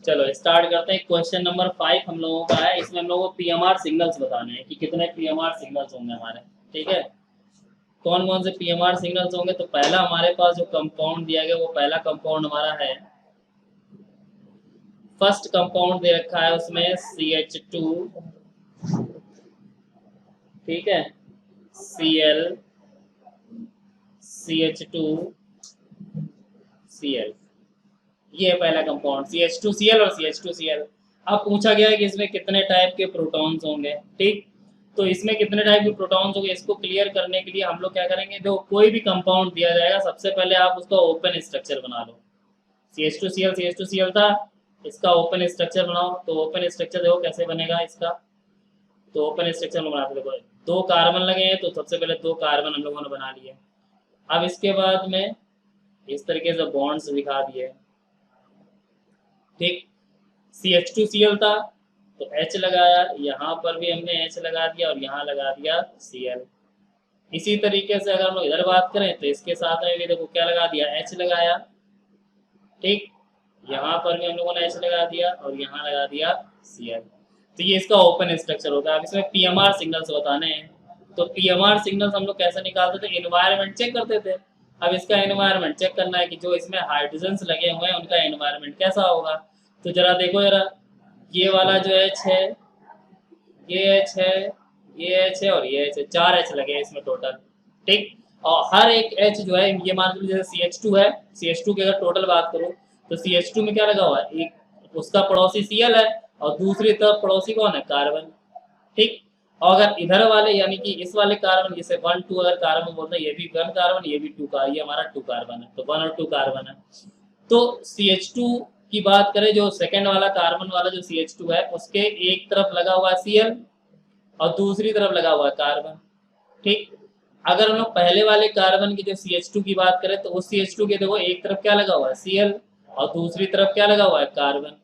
चलो स्टार्ट करते हैं। क्वेश्चन नंबर 5 हम लोगों का है। इसमें हम लोगों को पीएमआर सिग्नल्स बताने हैं कि कितने पीएमआर सिग्नल्स होंगे हमारे। ठीक है, कौन कौन से पीएमआर सिग्नल्स होंगे। तो पहला हमारे पास जो कंपाउंड दिया गया वो पहला कंपाउंड हमारा है, फर्स्ट कंपाउंड दे रखा है उसमें CH2। ठीक है, Cl CH2 Cl, ये है पहला कंपाउंड CH2Cl और CH2Cl। अब पूछा गया है कि इसमें कितने टाइप के प्रोटॉन्स होंगे। ठीक, तो इसमें कितने टाइप के प्रोटॉन्स होंगे इसको क्लियर करने के लिए हम लोग क्या करेंगे, जो कोई भी कंपाउंड दिया जाएगा सबसे पहले आप उसका ओपन स्ट्रक्चर बना लो। CH2Cl था, इसका ओपन स्ट्रक्चर बनाओ। तो ओपन स्ट्रक्चर देखो कैसे बनेगा इसका। तो ओपन स्ट्रक्चर में बनाते देखो, 2 कार्बन लगे हैं तो सबसे पहले 2 कार्बन हम लोगों ने बना लिए। अब इसके बाद में इस तरीके से बॉन्ड्स दिखा दिए। ठीक, CH2Cl था तो H लगाया, यहाँ पर भी हमने H लगा दिया और यहाँ लगा दिया Cl। इसी तरीके से अगर हम लोग इधर बात करें तो इसके साथ में भी देखो क्या लगा दिया, H लगाया। ठीक, यहाँ पर भी हम लोगों ने H लगा दिया और यहाँ लगा दिया Cl। तो ये इसका ओपन स्ट्रक्चर होगा। अब इसमें पीएमआर सिग्नल्स बताने हैं। तो पीएमआर सिग्नल्स हम लोग कैसे निकालते थे, एनवायरनमेंट चेक करते थे। अब इसका एनवायरनमेंट चेक करना है कि जो इसमें हाइड्रोजन्स लगे हुए हैं उनका एनवायरनमेंट कैसा होगा। तो जरा देखो जरा, ये वाला जो H है, ये H है, ये H है और ये H है, 4 H लगे हैं इसमें टोटल। ठीक, और हर एक H जो है, ये मान लीजिए जैसे CH2 है, CH2 की अगर टोटल बात करूं तो CH2 में क्या लगा हुआ है, एक उसका पड़ोसी Cl है और दूसरी तरफ पड़ोसी कौन है, कार्बन। ठीक, और अगर इधर वाले यानी कि इस वाले कार्बन जैसे 1 2 अगर कार्बन बोलते हैं, ये भी 1 कार्बन ये भी 2 कार्बन, ये हमारा 2 कार्बन है, तो 1 और 2 कार्बन है। तो CH2 की बात करें, जो सेकंड वाला कार्बन वाला जो CH2 है उसके एक तरफ लगा हुआ है Cl और दूसरी तरफ लगा हुआ है कार्बन। ठीक, अगर हम लोग पहले वाले कार्बन की जो CH2 की बात करें तो उस CH2 के देखो एक तरफ क्या लगा हुआ है Cl और दूसरी तरफ क्या लगा हुआ है कार्बन।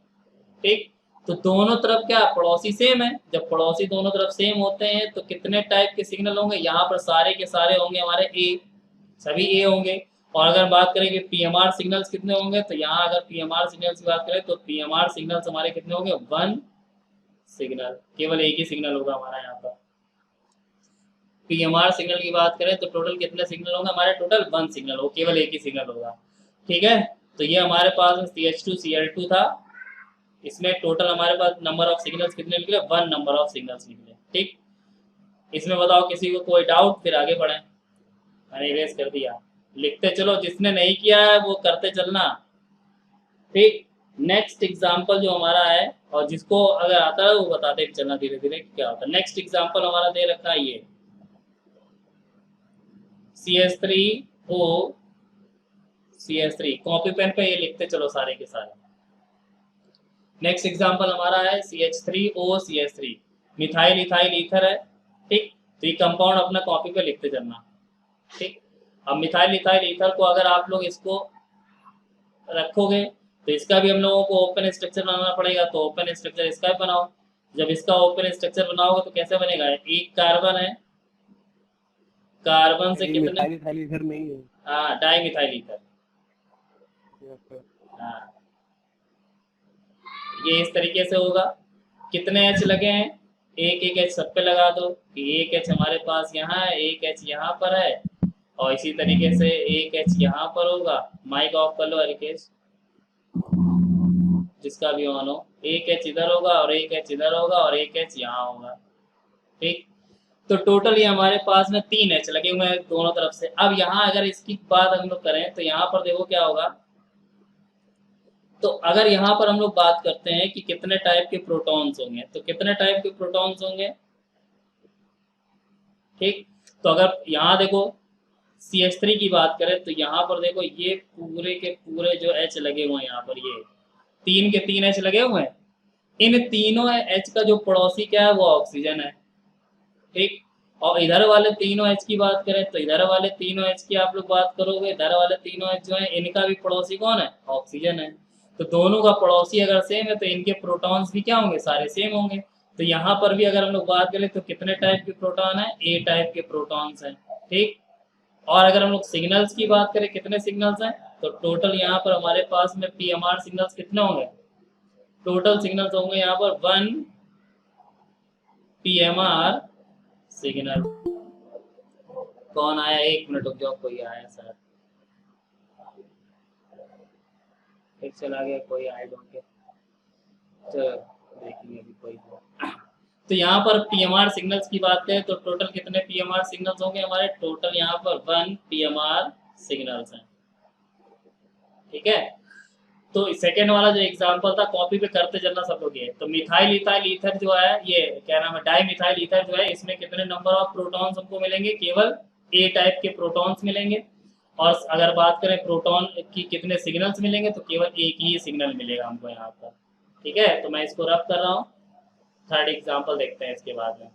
ठीक, तो दोनों तरफ क्या पड़ोसी सेम है। जब पड़ोसी दोनों तरफ सेम होते हैं तो कितने टाइप के सिग्नल होंगे, यहाँ पर सारे के सारे होंगे हमारे ए, सभी ए होंगे। और अगर बात करें कि पीएमआर सिग्नल्स कितने होंगे, तो यहाँ अगर पीएमआर सिग्नल्स की बात करें तो पीएमआर सिग्नल्स हमारे कितने होंगे, 1 सिग्नल, केवल एक ही सिग्नल होगा हमारा यहाँ पर। पीएमआर सिग्नल की बात करें तो टोटल कितने सिग्नल होंगे हमारे, टोटल 1 सिग्नल हो, केवल एक ही सिग्नल होगा। ठीक है, तो ये हमारे पास CH2Cl2 था। इसमें टोटल हमारे पास नंबर ऑफ सिग्नल्स कितने निकले, 1 नंबर ऑफ सिग्नल्स निकले। ठीक, इसमें बताओ किसी को कोई डाउट, फिर आगे बढ़े। मैंने इरेज कर दिया, लिखते चलो, जिसने नहीं किया है वो करते चलना। ठीक, नेक्स्ट एग्जाम्पल जो हमारा है और जिसको अगर आता है वो बताते चलना धीरे धीरे क्या होता है। नेक्स्ट एग्जाम्पल हमारा दे रखा है ये CH3O CH3, कॉपी पेन पे ये लिखते चलो सारे के सारे। नेक्स्ट एग्जाम्पल हमारा है CH3O CH3, methyl ethyl ether है। ठीक, तो ये कंपाउंड अपना कॉपी पे लिखते चलना। ठीक, अब मिथाइल इथाइल ईथर को अगर आप लोग इसको रखोगे तो इसका भी हम लोगों को ओपन स्ट्रक्चर बनाना पड़ेगा। तो ओपन स्ट्रक्चर इसका भी बनाओ। जब इसका ओपन स्ट्रक्चर बनाओगे तो कैसे बनेगा, एक कार्बन है, कार्बन से कितने, मिथाइल ईथर नहीं है, हाँ डाई मिथाइल ईथर। हाँ, ये इस तरीके से होगा। कितने H लगे हैं, एक एक H सब पे लगा दो कि एक H हमारे पास यहाँ है, एक H यहाँ पर है और इसी तरीके से एक H यहाँ पर होगा। माइक ऑफ कर लो हरिकेश, जिसका भी ऑन हो। एक H इधर होगा और एक H इधर होगा और एक H यहाँ होगा। ठीक, तो टोटल ये हमारे पास में 3 H लगे हुए हैं दोनों तरफ से। अब यहाँ अगर इसकी बात हम लोग करें तो यहाँ पर देखो क्या होगा। तो अगर यहाँ पर हम लोग बात करते हैं कि कितने टाइप के प्रोटॉन्स होंगे, तो कितने टाइप के प्रोटॉन्स होंगे। ठीक, तो अगर यहाँ देखो CH3 की बात करें तो यहाँ पर देखो ये पूरे के पूरे जो H लगे हुए हैं यहाँ पर, ये 3 के 3 H लगे हुए हैं। इन तीनों H का जो पड़ोसी क्या है वो ऑक्सीजन है। ठीक, और इधर वाले तीनों H की बात करें तो इधर वाले तीनों H की आप लोग बात करोगे, इधर वाले तीनों H जो है इनका भी पड़ोसी कौन है, ऑक्सीजन है। तो दोनों का पड़ोसी अगर सेम है तो इनके प्रोटॉन्स भी क्या होंगे, सारे सेम होंगे। तो यहाँ पर भी अगर हम लोग बात करें तो कितने टाइप के प्रोटॉन है, ए टाइप के प्रोटॉन्स हैं। ठीक, और अगर हम लोग सिग्नल्स की बात करें कितने सिग्नल्स हैं, तो टोटल यहाँ पर हमारे पास में पीएमआर सिग्नल्स कितने होंगे, टोटल सिग्नल्स होंगे यहाँ पर 1 PMR सिग्नल। कौन आया, 1 मिनट रुक जाओ, कोई आया सर, फिर चला गया कोई, आई डोंट केयर, चलो देखेंगे अभी कोई। तो यहाँ पर पीएमआर सिग्नल्स की बात करें तो टोटल कितने पीएमआर सिग्नल्स होंगे हमारे, टोटल यहाँ पर 1 पीएमआर सिग्नल्स हैं। ठीक है, तो सेकेंड वाला जो एग्जांपल था कॉपी पे करते चलना सब लोग ये। तो मिथाइल इथाइल ईथर जो है, ये क्या नाम है, डाई मिथाइल ईथर जो है, इसमें कितने नंबर ऑफ प्रोटॉन्स हमको मिलेंगे, केवल ए टाइप के प्रोटॉन्स मिलेंगे। और अगर बात करें प्रोटॉन की कितने सिग्नल्स मिलेंगे, तो केवल एक ही सिग्नल मिलेगा हमको यहाँ पर। ठीक है, तो मैं इसको रफ कर रहा हूँ, थर्ड एग्जाम्पल देखते हैं इसके बाद में,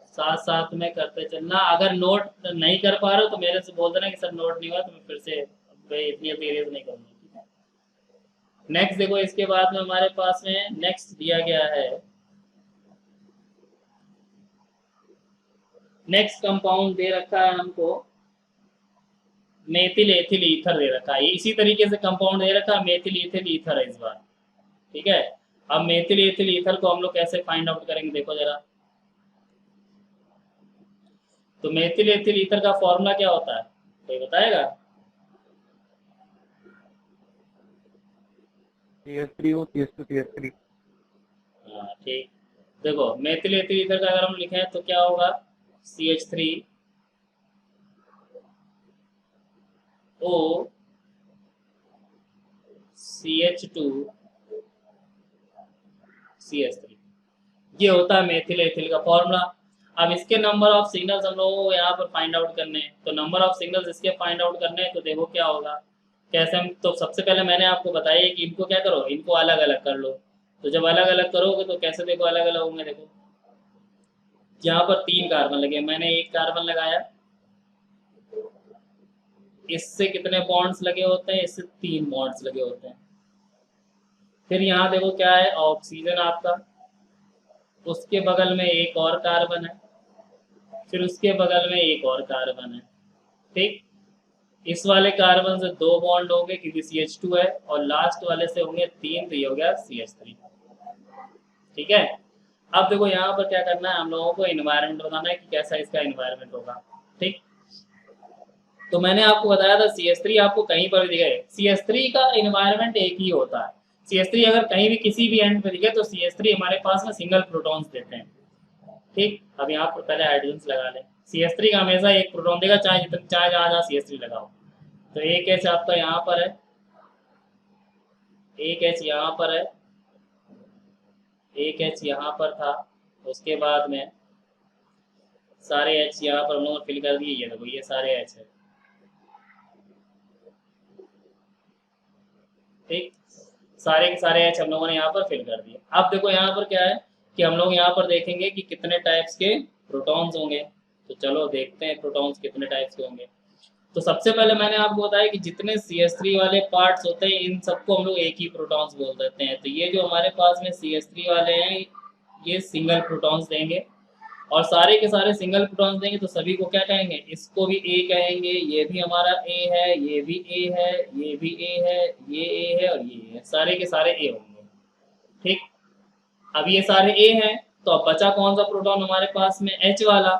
साथ साथ में करते चलना। अगर नोट नहीं कर पा रहे हो तो मेरे से बोल देना कि सर नोट नहीं हुआ, तो मैं फिर से इतनी सीरियस नहीं करूँगा। ठीक है, नेक्स्ट देखो, इसके बाद में हमारे पास में नेक्स्ट दिया गया है, नेक्स्ट कंपाउंड दे रखा है हमको मेथिल एथिल ईथर दे रखा है। इसी तरीके से कंपाउंड दे रखा है मेथिल एथिल ईथर है इस बार। ठीक है, अब मेथिल एथिल ईथर को हम लोग कैसे फाइंड आउट करेंगे, देखो जरा। तो मेथिल एथिल ईथर का फॉर्मूला क्या होता है, कोई बताएगा? CH3 हो, CH2 CH3। हाँ ठीक, देखो मेथिल एथिल ईथर का अगर हम लिखें तो क्या होगा, CH3 O CH2 CH3, ये होता है मेथिल एथिल का फॉर्मूला। अब इसके नंबर ऑफ सिग्नल्स हम लोगों को यहाँ पर फाइंड आउट करने हैं। तो नंबर ऑफ सिग्नल्स इसके फाइंड आउट करने हैं, तो देखो क्या होगा, कैसे हम, तो सबसे पहले मैंने आपको बताया कि इनको क्या करो, इनको अलग अलग कर लो। तो जब अलग अलग करोगे तो कैसे, देखो अलग अलग होंगे। देखो यहाँ पर 3 कार्बन लगे, मैंने 1 कार्बन लगाया, इससे कितने बॉन्ड्स लगे होते हैं, इससे 3 बॉन्ड्स लगे होते हैं। फिर यहाँ देखो क्या है, ऑक्सीजन आपका, उसके बगल में एक और कार्बन है, फिर उसके बगल में एक और कार्बन है। ठीक, इस वाले कार्बन से 2 बॉन्ड होंगे क्योंकि CH2 है, और लास्ट वाले से होंगे 3, तो ये हो गया CH3। ठीक है, अब देखो यहाँ पर क्या करना है, हम लोगों को इन्वायरमेंट बताना है कि कैसा इसका इन्वायरमेंट होगा। ठीक, तो मैंने आपको बताया था CH3 आपको कहीं पर भी दिखे, CH3 का इन्वायरमेंट एक ही होता है। CH3 अगर कहीं भी किसी भी एंड पे दिखे तो CH3 हमारे पास में सिंगल प्रोटॉन्स देते हैं। ठीक, अब यहाँ पर पहले हाइड्रोजन लगा लें। CH3 का हमेशा एक प्रोटॉन देगा, चाहे चाहे जहाँ जहाँ CH3 लगाओ। तो एक एच आपका यहाँ पर है, एक एच यहाँ पर है, एक एच यहाँ पर था, उसके बाद में सारे एच यहाँ पर हम लोगों ने फिल कर दिए। ये देखो ये सारे एच है। ठीक, सारे के सारे एच हम लोगों ने यहाँ पर फिल कर दिए। अब देखो यहाँ पर क्या है कि हम लोग यहाँ पर देखेंगे कि कितने टाइप्स के प्रोटॉन्स होंगे। तो चलो देखते हैं प्रोटॉन्स कितने टाइप्स के होंगे। तो सबसे पहले मैंने आपको बताया कि जितने CH3 वाले पार्ट्स होते हैं इन सबको हम लोग एक ही प्रोटॉन्स बोल देते हैं। तो ये जो हमारे पास में CH3 वाले हैं ये सिंगल प्रोटॉन्स देंगे, और सारे के सारे सिंगल प्रोटॉन्स देंगे तो सभी को क्या कहेंगे, इसको भी ए कहेंगे, ये भी हमारा ए है, ये भी ए है, ये भी ए है, ये ए है, और ये है, सारे के सारे ए होंगे। ठीक, अब ये सारे ए हैं, तो अब बचा कौन सा प्रोटॉन हमारे पास में, H वाला,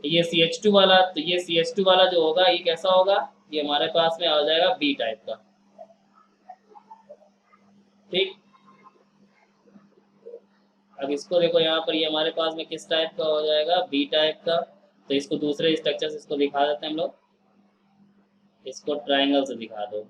ये CH2 वाला। तो ये CH2 वाला जो होगा ये कैसा होगा, ये हमारे पास में आ जाएगा बी टाइप का। ठीक, अब इसको देखो यहाँ पर ये हमारे पास में किस टाइप का हो जाएगा, बी टाइप का। तो इसको दूसरे स्ट्रक्चर से इसको दिखा देते हैं हम लोग, इसको ट्राइंगल से दिखा दो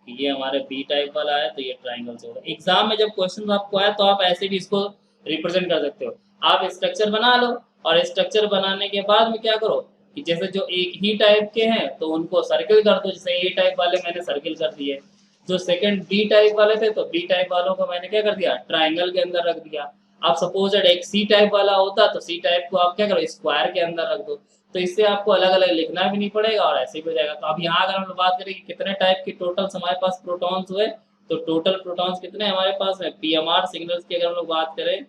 कि ये हमारे बी टाइप वाला है, तो ये ट्राइंगल से होगा। एग्जाम में जब क्वेश्चन आपको आए तो आप ऐसे भी इसको रिप्रेजेंट कर सकते हो। आप स्ट्रक्चर बना लो, और स्ट्रक्चर बनाने के बाद में क्या करो कि जैसे जो एक ही टाइप के हैं तो उनको सर्किल कर दो। जैसे ए टाइप वाले मैंने सर्किल कर दिए, जो सेकंड बी टाइप वाले थे तो बी टाइप वालों को मैंने क्या कर दिया, ट्राइंगल के अंदर रख दिया। आप सपोज एक सी टाइप वाला होता तो सी टाइप को आप क्या करो, स्क्वायर के अंदर रख दो। तो इससे आपको अलग अलग लिखना भी नहीं पड़ेगा और ऐसे भी हो जाएगा। तो अब यहाँ अगर हम लोग बात करें कि कितने टाइप के टोटल हमारे पास प्रोटॉन्स हुए, तो टोटल प्रोटॉन्स कितने हमारे पास है, पीएमआर सिग्नल्स की अगर हम लोग बात करें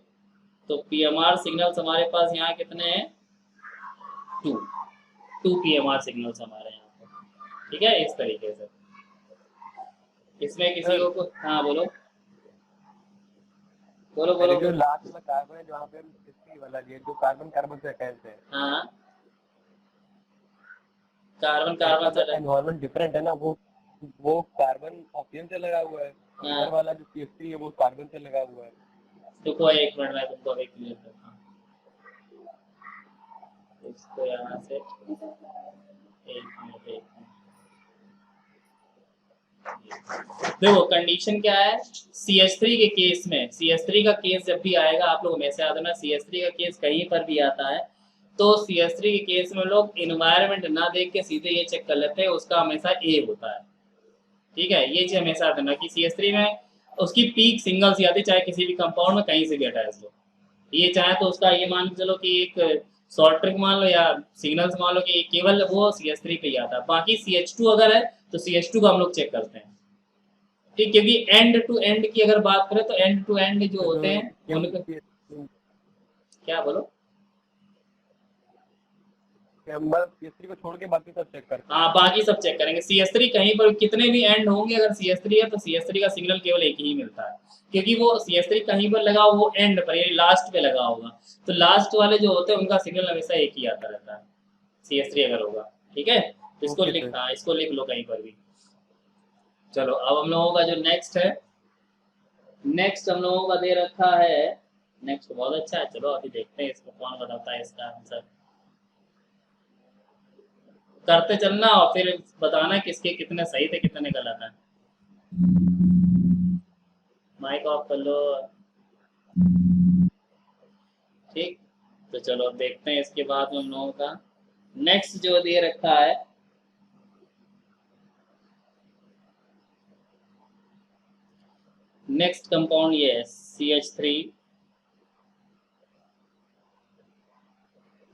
तो पीएमआर सिग्नल्स हमारे पास यहाँ कितने हैं, 2 पीएमआर सिग्नल्स हमारे यहाँ पर। ठीक है, इस तरीके से इसमें किसी को हाँ बोलो बोलो अरे बोलो जो बोलो। लास्ट वाला कार्बन है जहाँ पे हम हिस्ट्री वाला लिए जो कार्बन कार्बन से अटैच है, हाँ कार्बन तो कार्बन उसका जो से। एनवायरनमेंट डिफरेंट है ना, वो कार्बन ऑक्सीजन से लगा हुआ है, और हाँ इधर वाला जो CH3 है वो कार्बन से लगा हुआ है। रुको एक मिनट मैं तुमको अभी क्लियर करता हूँ इसको यहाँ से। एक मिनट एक मिनट। देखो कंडीशन क्या है CH3 के केस में, CH3 का केस जब भी आएगा आप लोग हमेशा याद रखना, CH3 का केस कहीं पर भी आता है तो CH3 के केस में लोग इन्वायरमेंट ना देख के सीधे ये चेक कर लेते हैं उसका हमेशा ए होता है। ठीक है ये चीज हमेशा याद रखना कि CH3 में उसकी पीक सिंगल सी आती है चाहे किसी भी कंपाउंड में कहीं से भी अटैच हो। ये चाहे तो उसका ये मान के चलो कि एक शॉर्ट ट्रिक मान लो या सिग्नल्स मान लो कि केवल वो CH3 पे ही आता है, बाकी CH2 अगर है तो CH2 का हम लोग चेक करते हैं। ठीक क्योंकि एंड टू एंड की अगर बात करें तो एंड टू एंड जो तो होते हैं केवल उनका CH3 क्या बोलो। मतलब CH3 को छोड़ के बाकी सब चेक करते हैं। हाँ बाकी सब चेक करेंगे। CH3 कहीं पर कितने भी एंड होंगे अगर CH3 है तो CH3 का सिग्नल केवल एक ही मिलता है क्योंकि वो CH3 कहीं पर लगा वो एंड पर यानी लास्ट पे लगा होगा तो लास्ट वाले जो होते हैं उनका सिग्नल हमेशा एक ही आता रहता है CH3 अगर होगा। ठीक है तो इसको ओके लिख सर। हाँ इसको लिख लो कहीं पर भी। चलो अब हम लोगों का जो नेक्स्ट है, नेक्स्ट हम लोगों का दे रखा है, नेक्स्ट बहुत अच्छा है। चलो अभी देखते हैं इसको कौन बताता है इसका आंसर। करते चलना और फिर बताना किसके कितने सही थे कितने गलत है। माइक ऑफ कर लो। ठीक तो चलो अब देखते हैं इसके बाद में हम लोगों का नेक्स्ट जो दे रखा है, नेक्स्ट कंपाउंड ये है CH3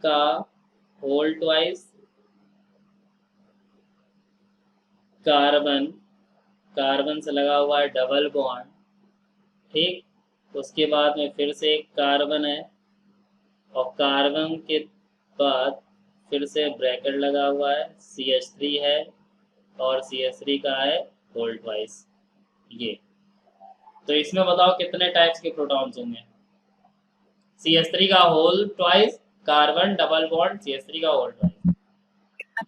का होल ट्वाइस कार्बन, कार्बन से लगा हुआ है डबल बॉन्ड। ठीक उसके बाद में फिर से एक कार्बन है और कार्बन के बाद फिर से ब्रैकेट लगा हुआ है CH3 है और CH3 का है होल ट्वाइस ये। तो इसमें बताओ कितने टाइप्स के प्रोटॉन्स होंगे। CH3 का whole twice carbon double bond CH3 का होल ट्वाइस।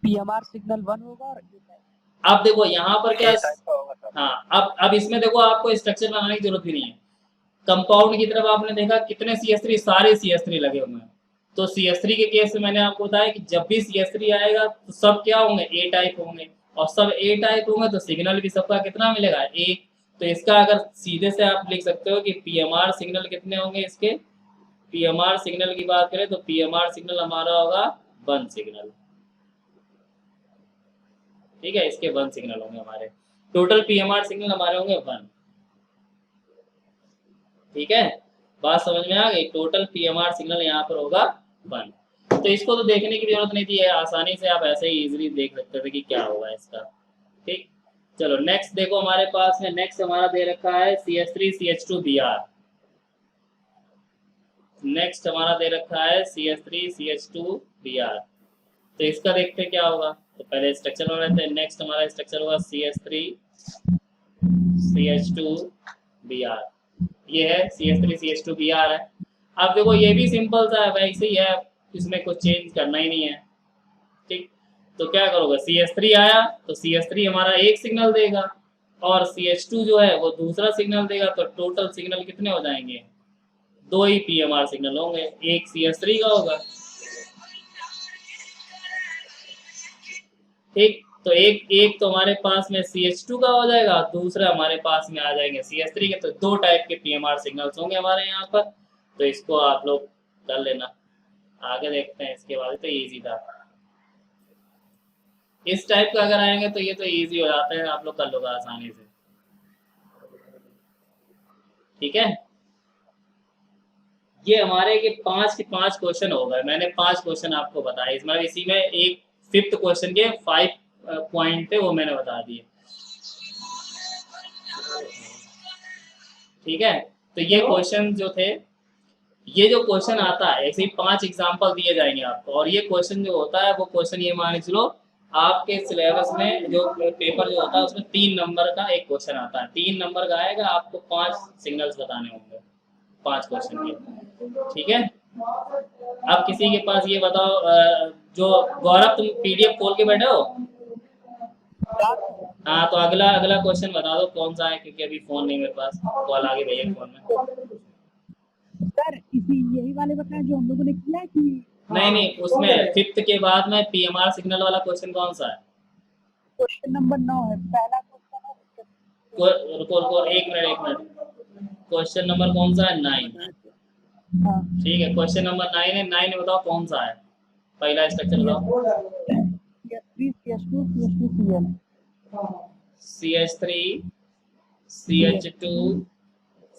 PMR सिग्नल 1 होगा और अब देखो यहाँ पर क्या, A टाइप का होगा सर। हाँ अब इसमें देखो आपको स्ट्रक्चर बनाने की जरूरत भी नहीं है। कंपाउंड की तरफ आपने देखा कितने CH3 सारे CH3 लगे हुए हैं तो CH3 के केस में मैंने आपको बताया कि जब भी CH3 आएगा तो सब क्या होंगे A टाइप होंगे और सब A टाइप होंगे तो सिग्नल भी सबका कितना मिलेगा एक। तो इसका अगर सीधे से आप लिख सकते हो कि PMR सिग्नल कितने होंगे इसके। PMR सिग्नल की बात करें तो PMR सिग्नल हमारा होगा 1 सिग्नल। ठीक है इसके 1 सिग्नल होंगे हमारे, टोटल PMR सिग्नल हमारे होंगे 1। ठीक है बात समझ में आ गई, टोटल PMR सिग्नल यहाँ पर होगा 1। तो इसको तो देखने की जरूरत नहीं थी, आसानी से आप ऐसे ही इजीली देख सकते थे कि क्या होगा इसका। ठीक चलो नेक्स्ट देखो हमारे पास में नेक्स्ट हमारा दे रखा है CH3CH2Br। नेक्स्ट हमारा दे रखा है CH3CH2Br। तो इसका देखते हैं क्या होगा। तो पहले स्ट्रक्चर बना लेते हैं। नेक्स्ट हमारा स्ट्रक्चर होगा CH3CH2Br। ये है CH3CH2Br है। अब देखो ये भी सिंपल सा है वैसे ही है, इसमें कुछ चेंज करना ही नहीं है। ठीक तो क्या करोगे CH3 आया तो CH3 हमारा एक सिग्नल देगा और CH2 जो है वो दूसरा सिग्नल देगा तो टोटल सिग्नल कितने हो जाएंगे 2 ही PMR सिग्नल होंगे, एक CH3 का होगा। ठीक तो एक एक तो हमारे पास में CH2 का हो जाएगा, दूसरा हमारे पास में आ जाएंगे CH3 के। तो 2 टाइप के PMR सिग्नल्स होंगे हमारे यहाँ पर। तो इसको आप लोग कर लेना, आगे देखते हैं इसके बाद। तो इजी था, इस टाइप का अगर आएंगे तो ये तो इजी हो जाते हैं, आप लोग कर लोगे आसानी से। ठीक है ये हमारे के 5 के 5 क्वेश्चन हो गए। मैंने 5 क्वेश्चन आपको बताए, इसमें इसी में एक 5th क्वेश्चन के 5 पॉइंट थे वो मैंने बता दिए। ठीक है तो ये क्वेश्चन जो थे, ये जो क्वेश्चन आता है ऐसे ही 5 एग्जांपल दिए जाएंगे आपको और ये क्वेश्चन जो होता है वो क्वेश्चन ये मान के चलो आपके सिलेबस में जो पेपर जो होता है उसमें 3 नंबर का एक क्वेश्चन आता है, 3 नंबर का आएगा, आपको 5 सिग्नल्स बताने होंगे, 5 क्वेश्चन के, ठीक है। अब किसी के पास ये बताओ, जो गौरव तुम पीडीएफ खोल के बैठे हो? हाँ, तो अगला अगला क्वेश्चन बता दो कौन सा है, क्योंकि अभी फोन नहीं मेरे पास, कॉल आ गई भैया फोन में। सर इसी यही वाले बताएं जो हम लोगों ने किया कि नहीं, उसमें 5th के बाद में पीएमआर सिग्नल वाला क्वेश्चन कौन सा है? क्वेश्चन नंबर 9 है, पहला क्वेश्चन है। रुको, एक मिनट, क्वेश्चन नंबर कौन सा है? 9। हाँ, ठीक है, क्वेश्चन नंबर 9 है। 9 बताओ कौन सा है, पहला स्ट्रक्चर बताओ। CS3 CS2 CS2 CL CH3 CH2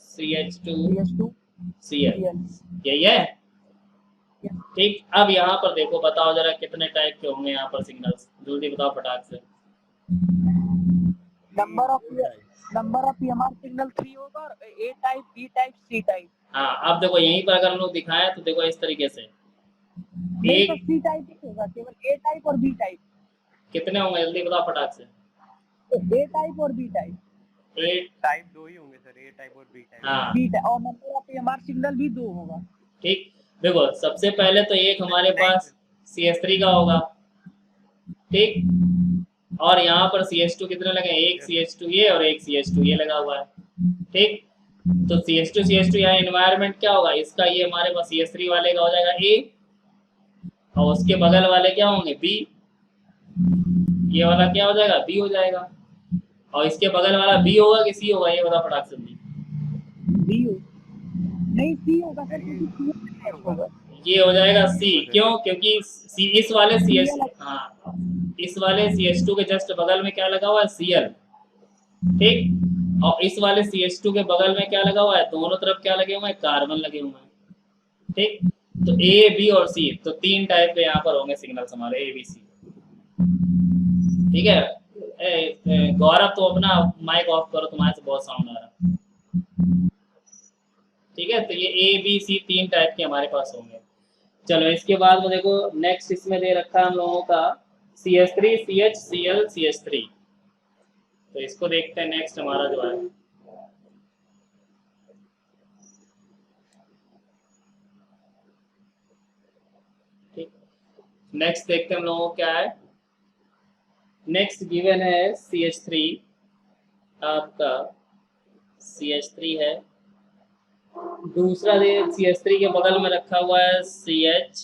CH2 CS2 Cl, CL। यही है। ठीक, अब यहाँ पर देखो, बताओ जरा कितने टाइप के होंगे यहाँ पर सिग्नल्स, जल्दी बताओ फटाक से। नंबर ऑफ PMR सिग्नल 3 होगा और A type B type C type. हाँ, अब देखो यहीं पर अगर हम लोग दिखाएं तो देखो इस तरीके से नहीं तो एक C टाइप ही होगा, केवल A टाइप और B टाइप। कितने होंगे जल्दी बताओ फटाक से। तो A टाइप और B टाइप। ए टाइप 2 ही होंगे सर, ए टाइप और बी टाइप। हाँ B टाइप और नंबर ऑफ PMR सिग्नल भी 2 होगा। ठीक, देखो सबसे पहले तो एक हमारे पास CS3 का होगा, ठीक, और यहाँ पर CH2 कितने लगे, एक CH2 ये और एक CH2 ये लगा हुआ है, ठीक। तो CH2 यहाँ एनवायरनमेंट क्या होगा इसका, ये हमारे पास CS3 वाले का हो जाएगा A, और उसके बगल वाले क्या होंगे B, ये वाला क्या हो जाएगा B हो जाएगा, और इसके बगल वाला B होगा कि C होगा, ये बता फटाक से। B नहीं C होगा सर, क्योंकि C होगा। ये हो जाएगा C, क्यों? क्योंकि C इस वाले CS, हाँ, इस वाले CH2 के जस्ट बगल में क्या लगा हुआ है Cl, ठीक, और इस वाले CH2 के बगल में क्या लगा हुआ है, दोनों तरफ क्या लगे हुए हैं, कार्बन लगे हुए हैं, ठीक। तो A B और C, तो 3 टाइप के यहाँ पर होंगे सिग्नल्स हमारे A B C, ठीक है। गौरव तो अपना माइक ऑफ करो, तुम्हारे से बहुत साउंड आ रहा है, ठीक है। तो ये A B C 3 टाइप के हमारे पास होंगे। चलो इसके बाद में देखो नेक्स्ट इसमें दे रखा है हम लोगों का CH3 CH Cl CH3, तो इसको देखते हैं नेक्स्ट हमारा जो है, ठीक। नेक्स्ट देखते हैं हम लोगों को क्या है। नेक्स्ट गिवन है CH3, आपका CH3 है, दूसरा दे CH3 के बगल में रखा हुआ है CH,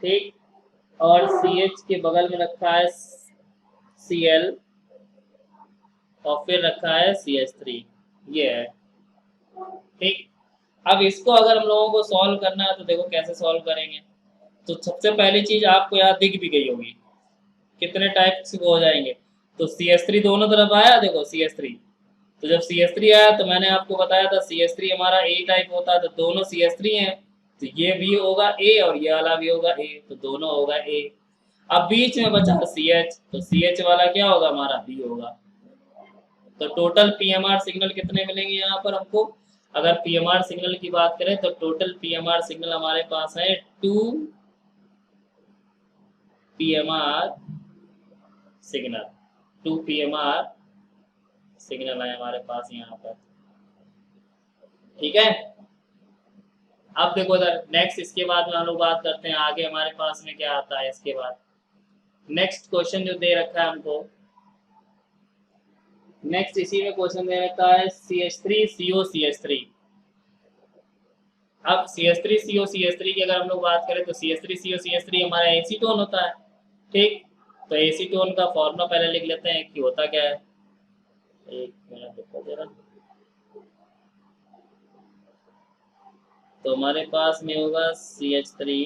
ठीक, और CH के बगल में रखा है Cl, और फिर रखा है CH3, ये है, ठीक। अब इसको अगर हम लोगों को सॉल्व करना है तो देखो कैसे सॉल्व करेंगे। तो सबसे पहली चीज आपको यहाँ दिख भी गई होगी, कितने टाइप्स के हो जाएंगे। तो CH3 दोनों तरफ आया, देखो CH3, तो जब CH3 आया तो मैंने आपको बताया था CH3 हमारा A टाइप होता है, तो दोनों CH3 हैं, तो ये भी होगा A और ये वाला भी होगा A, तो दोनों होगा A। अब बीच में बचा CH, तो CH वाला क्या होगा हमारा B होगा। तो टोटल PMR सिग्नल कितने मिलेंगे यहाँ पर हमको, अगर PMR सिग्नल की बात करें तो टोटल PMR सिग्नल हमारे पास है 2 PMR सिग्नल, 2 PMR सिग्नल है हमारे पास यहाँ पर, ठीक है। अब देखो इधर नेक्स्ट, इसके बाद में हम लोग बात करते हैं आगे हमारे पास में क्या आता है। इसके बाद नेक्स्ट क्वेश्चन जो दे रखा है हमको, नेक्स्ट इसी में क्वेश्चन दे रखा है CH3 CO CH3। अब CH3 CO CH3 की अगर हम लोग बात करें तो CH3 CO CH3 हमारा एसीटोन होता है, ठीक। तो एसीटोन का फॉर्मूला पहले लिख लेते हैं कि होता क्या है, एक मिनट देखो जरा। तो हमारे पास में होगा CH3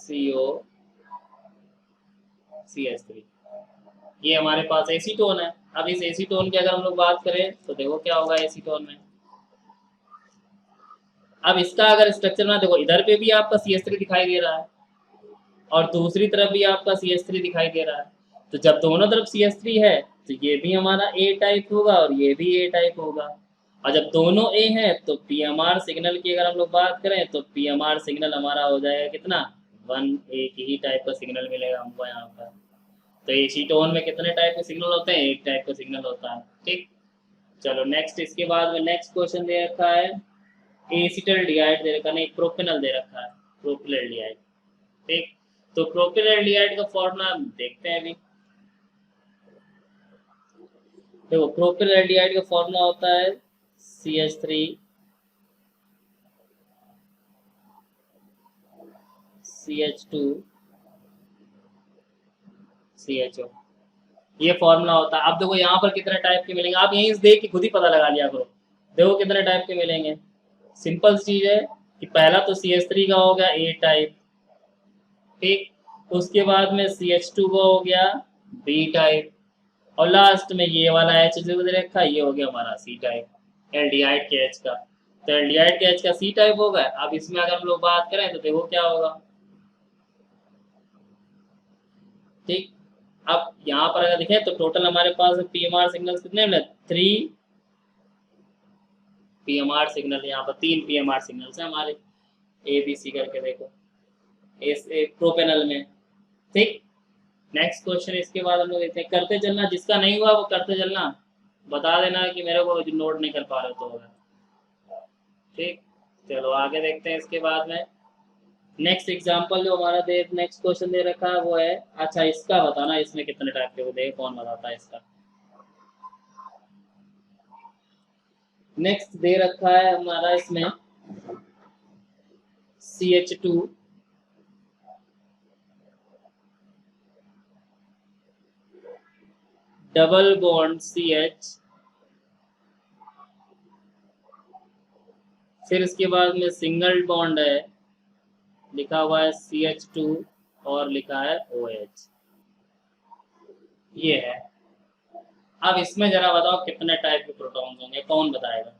CO CH3, ये हमारे पास एसीटोन है। अब इस एसीटोन की अगर हम लोग बात करें तो देखो क्या होगा एसीटोन में। अब इसका अगर स्ट्रक्चर ना देखो, इधर पे भी आपका CH3 दिखाई दे रहा है और दूसरी तरफ भी आपका CH3 दिखाई दे रहा है, तो जब दोनों तरफ CH3 है तो ये भी हमारा A टाइप होगा और ये भी A टाइप होगा, और जब दोनों A है तो PMR सिग्नल की अगर हम लोग बात करें तो PMR सिग्नल हमारा हो जाएगा कितना, वन एक ही टाइप का सिग्नल मिलेगा हमको यहाँ पर। तो एसीटोन में कितने टाइप के सिग्नल होते हैं? एक टाइप का सिग्नल होता है। ठीक, चलो नेक्स्ट, इसके बाद में नेक्स्ट क्वेश्चन दे रखा है एसिटल्डिहाइड दे रखा, नहीं प्रोपेनल दे रखा है, प्रोपिल्डिहाइड। ठीक, तो प्रोपिल्डिहाइड का फॉर्मूला हम देखते हैं अभी। देखो प्रोपिल्डिहाइड का फॉर्मूला होता है CH3 CH2 CHO, ये फॉर्मूला होता है। अब देखो यहाँ पर कितने टाइप के मिलेंगे, आप यहीं से देख के खुद ही पता लगा लिया करो। देखो कितने टाइप के मिलेंगे, सिंपल चीज है कि पहला तो CH3 का हो गया A टाइप, ठीक, उसके बाद में CH2 का हो गया B टाइप, और लास्ट में ये वाला H जो दे रखा है ये हो गया हमारा C टाइप एल्डिहाइड के H का। तो एल्डिहाइड के H का C टाइप होगा। अब इसमें अगर हम लोग बात करें तो देखो क्या होगा। ठीक, अब यहाँ पर अगर देखें तो टोटल हमारे पास PMR सिग्नल कितने मिले? 3 PMR सिग्नल, यहाँ पर 3 PMR सिग्नल्स हैं हमारे ABC करके, देखो इस प्रोपेनल में। ठीक, नेक्स्ट क्वेश्चन इसके बाद हम लोग देखते हैं करते चलना, जिसका नहीं हुआ वो करते चलना बता देना कि मेरे को नोट नहीं कर पा रहे तो होगा। ठीक, चलो आगे देखते हैं इसके बाद में नेक्स्ट एग्जांपल जो हमारा नेक्स्ट क्वेश्चन दे रखा है वो है, अच्छा इसका बताना इसमें कितने टाइप के, वो देख कौन बताता है इसका। नेक्स्ट दे रखा है हमारा इसमें CH2 डबल बॉन्ड CH, फिर इसके बाद में सिंगल बॉन्ड है, लिखा हुआ है CH2 और लिखा है OH, ये है। अब इसमें जरा बताओ कितने टाइप के प्रोटॉन्स होंगे, कौन बताएगा?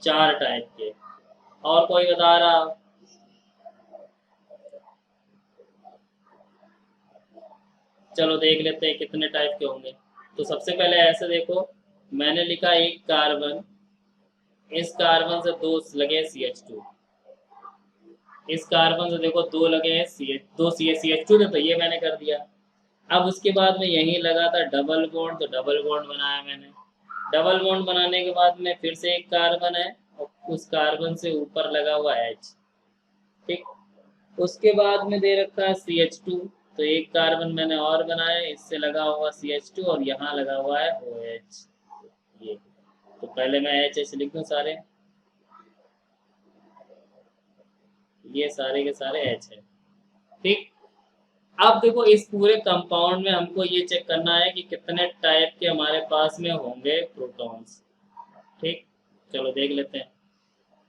4 टाइप के। और कोई बता रहा? चलो देख लेते हैं कितने टाइप के होंगे। तो सबसे पहले ऐसे देखो, मैंने लिखा एक कार्बन, इस कार्बन से 2 लगे CH2, इस कार्बन से देखो 2 लगे हैं दो CH2 थे, तो ये मैंने कर दिया। अब उसके बाद में यहीं लगा था डबल बॉन्ड, तो डबल बॉन्ड बनाया मैंने। डबल बॉन्ड बनाने के बाद में फिर से एक कार्बन है और उस कार्बन से ऊपर लगा हुआ H। ठीक, उसके बाद में दे रखा है CH2, तो एक कार्बन मैंने और बनाया, इससे लगा हुआ CH2 और यहाँ लगा हुआ है OH। ये तो पहले मैं HH लिख दूं सारे, ये सारे के सारे H है। ठीक, अब देखो इस पूरे कंपाउंड में हमको ये चेक करना है कि कितने टाइप के हमारे पास में होंगे प्रोटॉन्स। ठीक, चलो देख लेते हैं।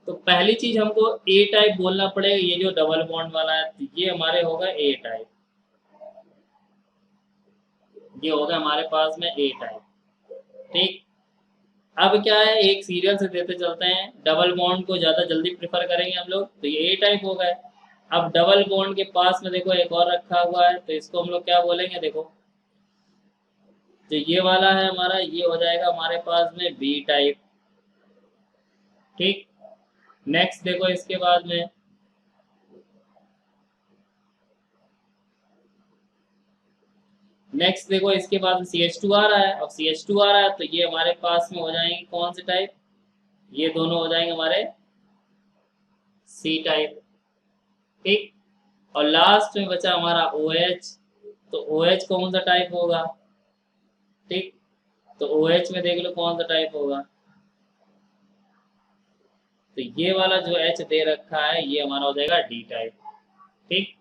तो पहली चीज हमको A टाइप बोलना पड़ेगा, ये जो डबल बॉन्ड वाला है तो ये हमारे होगा A टाइप, ये होगा हमारे पास में A टाइप। ठीक, अब क्या है एक सीरियल से देते चलते हैं, डबल बॉन्ड को ज्यादा जल्दी प्रेफर करेंगे हम लोग, तो ये A टाइप होगा। अब डबल बॉन्ड के पास में देखो एक और रखा हुआ है, तो इसको हम लोग क्या बोलेंगे? देखो जो ये वाला है हमारा, ये हो जाएगा हमारे पास में B टाइप। ठीक, नेक्स्ट देखो इसके बाद में नेक्स्ट देखो इसके बाद CH2 आ रहा है। अब CH2 आ रहा है तो ये हमारे पास में हो जाएंगे कौन से टाइप? ये दोनों हो जाएंगे हमारे C टाइप। ठीक, और लास्ट में बचा हमारा OH, तो OH कौन सा टाइप होगा? ठीक, तो OH में देख लो कौन सा टाइप होगा, तो ये वाला जो H दे रखा है ये हमारा हो जाएगा D टाइप। ठीक,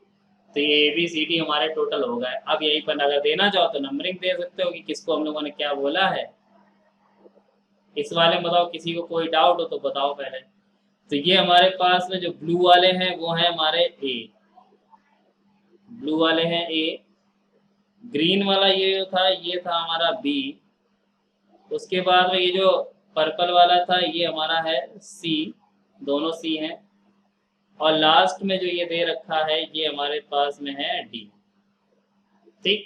तो ये ABCD हमारे टोटल हो गए। अब यहीं पर अगर देना चाहो तो नंबरिंग दे सकते हो कि किसको हम लोगों ने क्या बोला है। इस वाले में बताओ, किसी को कोई डाउट हो तो बताओ पहले। तो ये हमारे पास में जो ब्लू वाले हैं वो हैं हमारे A, ब्लू वाले हैं A, ग्रीन वाला ये जो था ये था हमारा B, उसके बाद में ये जो पर्पल वाला था ये हमारा है C, दोनों C हैं, और लास्ट में जो ये दे रखा है ये हमारे पास में है D। ठीक,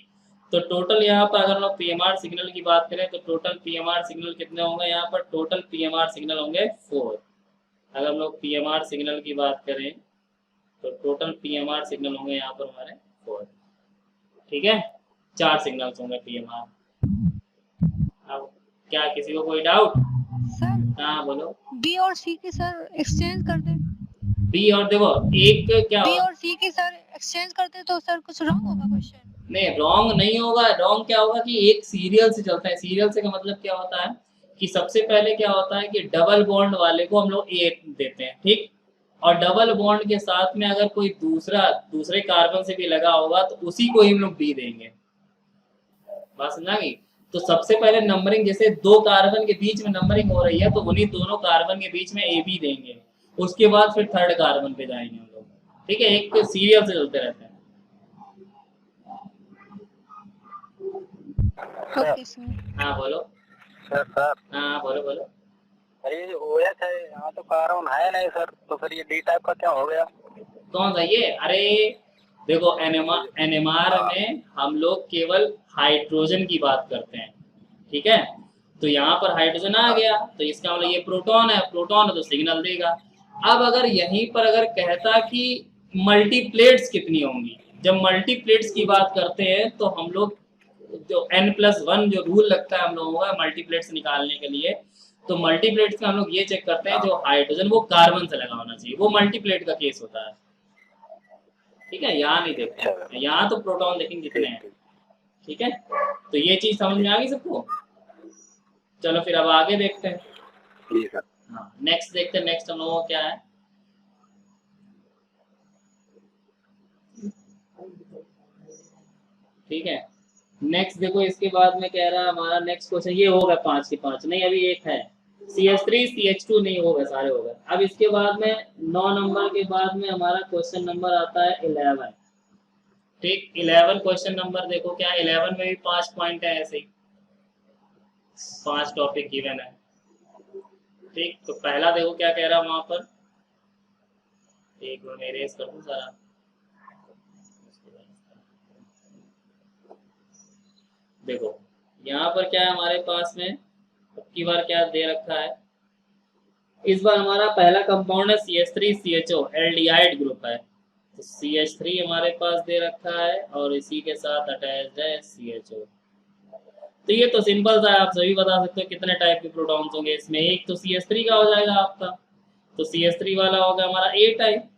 तो टोटल यहाँ पर अगर हम PMR सिग्नल की बात करें तो टोटल PMR सिग्नल कितने होंगे? यहाँ पर टोटल PMR सिग्नल होंगे 4। अगर हम लोग पीएमआर सिग्नल की बात करें तो टोटल पीएमआर सिग्नल होंगे यहाँ पर हमारे 4। ठीक है, 4 सिग्नल्स होंगे पीएमआर। अब क्या किसी को कोई डाउट? सर हाँ बोलो। बी और सी की सर एक्सचेंज कर दे। बी और देखो एक क्या बी हो, और सी की सर एक्सचेंज करते तो सर कुछ रॉन्ग होगा क्वेश्चन। नहीं रॉन्ग नहीं होगा। रॉन्ग क्या होगा कि एक सीरियल से चलता है। सीरियल से का मतलब क्या होता है कि सबसे पहले क्या होता है कि डबल बॉन्ड वाले को हम लोग ए देते हैं, ठीक, और डबल बॉन्ड के साथ में अगर कोई दूसरे कार्बन से भी लगा होगा तो उसी को ही हम लोग बी देंगे। बात समझा गई? तो सबसे पहले नंबरिंग, जैसे 2 कार्बन के बीच में नंबरिंग हो रही है तो उन्हीं दोनों कार्बन के बीच में ए बी देंगे, उसके बाद फिर थर्ड कार्बन पे जाएंगे हम लोग। ठीक है, एक सीरियल से चलते रहते हैं। Okay sir. हाँ बोलो। सर हाँ बोलो बोलो। अरे ये OH है, यहाँ तो कार्बन है नहीं सर, तो फिर ये डी टाइप का क्या हो गया? कौन सा ये? अरे देखो एनएमआर में हम लोग केवल हाइड्रोजन की बात करते हैं, ठीक है। तो यहाँ पर हाइड्रोजन आ गया तो इसका मतलब ये प्रोटॉन है, प्रोटॉन है तो सिग्नल देगा। अब अगर यहीं पर अगर कहता कि मल्टीप्लेट्स कितनी होंगी, जब मल्टीप्लेट्स की बात करते हैं तो हम लोग जो n+1 जो रूल लगता है हम लोगों का मल्टीप्लेट्स निकालने के लिए, तो मल्टीप्लेट्स में हम लोग ये चेक करते हैं जो हाइड्रोजन वो कार्बन से लगा होना चाहिए, वो मल्टीप्लेट का केस होता है। ठीक है, यहाँ नहीं देखते हैं, यहाँ तो प्रोटॉन देखेंगे कितने हैं। ठीक है, तो ये चीज समझ में आ गई सबको। चलो फिर अब आगे देखते हैं। जी सर। हाँ नेक्स्ट देखते हैं, नेक्स्ट हम लोगों को क्या है। ठीक है, नेक्स्ट देखो इसके बाद में कह रहा है हमारा नेक्स्ट क्वेश्चन ये होगा 5 के 5, नहीं अभी एक है CH3 CH2 नहीं होगा, सारे हो गए। अब इसके बाद में 9 नंबर के बाद में हमारा क्वेश्चन नंबर आता है 11। ठीक, 11 क्वेश्चन नंबर देखो क्या 11 में भी 5 पॉइंट है, ऐसे ही 5 टॉपिक गिवन है। ठीक, तो पहला देखो क्या कह रहा है वहां पर, एक मिनट इरेज कर दूं सारा। देखो यहाँ पर क्या है हमारे पास में, अब की बार क्या दे रखा है, इस बार हमारा पहला कंपाउंड है CH3 CHO, एल्डिहाइड ग्रुप है। तो CH3 हमारे पास दे रखा है और इसी के साथ अटैच्ड है CHO। तो ये तो सिंपल सा है, आप सभी बता सकते हो कितने टाइप के प्रोटॉन्स होंगे इसमें। एक तो CH3 का हो जाएगा आपका, तो CH3 वाला होगा हमारा A टाइप,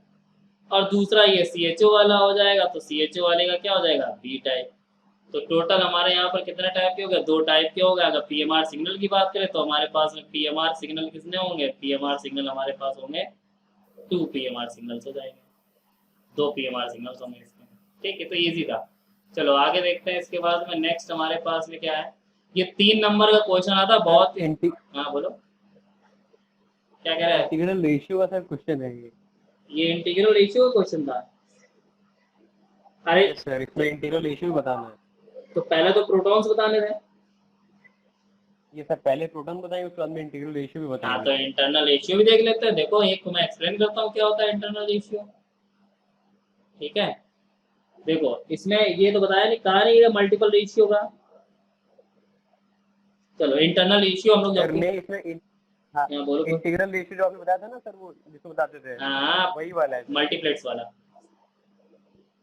और दूसरा ये CHO वाला हो जाएगा, तो CHO वाले का क्या हो जाएगा B टाइप। तो टोटल हमारे यहाँ पर कितने टाइप के हो गए, 2 टाइप के हो गए। अगर पीएमआर सिग्नल की बात करें तो हमारे पास में पीएमआर सिग्नल कितने होंगे, पीएमआर सिग्नल हमारे पास होंगे 2 पीएमआर सिग्नल्स हो जाएंगे, 2 पीएमआर सिग्नल्स होंगे इसमें। ठीक है, तो इजी था। चलो आगे देखते हैं। इसके बाद में नेक्स्ट हमारे पास में क्या है, ये 3 नंबर का क्वेश्चन आता बहुत। हाँ बोलो क्या कह रहा है। इंटीग्रल रेशियो का सर क्वेश्चन है ये इंटीग्रल रेशियो का क्वेश्चन था। अरे सर, इसमें इंटीग्रल रेशियो भी बताना है। तो पहले तो प्रोटॉन्स बताने थे। ये सर पहले प्रोटॉन बताएंगे, उसके बाद में इंटीग्रल रेशियो भी हाँ बताएंगे। तो इंटरनल रेशियो भी देख लेते हैं। देखो एक मैं एक्सप्लेन करता हूँ क्या होता है इंटरनल रेशियो। ठीक है, देखो इसमें ये तो बताया नहीं, कहा नहीं है मल्टीपल रेशियो का। चलो इंटरनल रेशियो हम लोग सर जब मैं इसमें हाँ, हाँ बोलो इंटीग्रल रेशियो जो आपने बताया था ना सर, वो जिसको बताते थे, हाँ वही वाला है। मल्टीप्लेक्स वाला।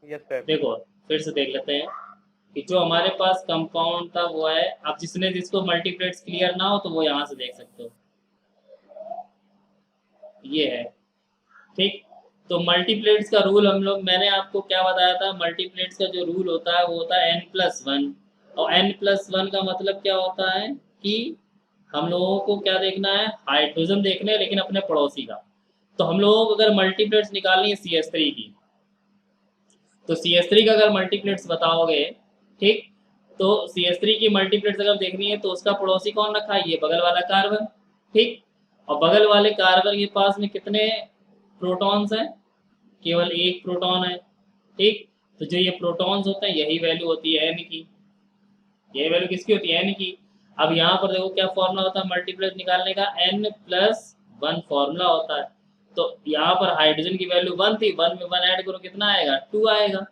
Yes sir. देखो फिर से देख लेते हैं कि जो हमारे पास कंपाउंड था वो है, अब जिसको मल्टीप्लेक्स क्लियर ना हो तो वो यहाँ से देख सकते हो, ये है। ठीक, तो मल्टीप्लेट्स का रूल हम लोग, मैंने आपको क्या बताया था, मल्टीप्लेट्स का जो रूल होता है वो होता है n+1, और n+1 का मतलब क्या होता है कि हम लोगों को क्या देखना है, हाइड्रोजन देखने, लेकिन अपने पड़ोसी का। तो हम लोगों को अगर मल्टीप्लेट्स निकालनी है CH3 की, तो CH3 का अगर मल्टीप्लेट्स बताओगे, ठीक, तो CH3 की मल्टीप्लेट्स अगर देखनी है तो उसका पड़ोसी कौन रखा है, ये बगल वाला कार्बन। ठीक, और बगल वाले कार्बन के पास में कितने प्रोटॉन्स हैं, केवल एक प्रोटॉन है। ठीक, तो जो ये प्रोटॉन्स होते हैं यही वैल्यू होती है n की, यही वैल्यू किसकी होती है n की। अब यहाँ पर देखो क्या फॉर्मूला होता है मल्टीप्लेक्स निकालने का, n+1 फॉर्मूला होता है। तो यहाँ पर हाइड्रोजन की वैल्यू 1 थी, 1 में 1 ऐड करो कितना आएगा, 2 आएगा।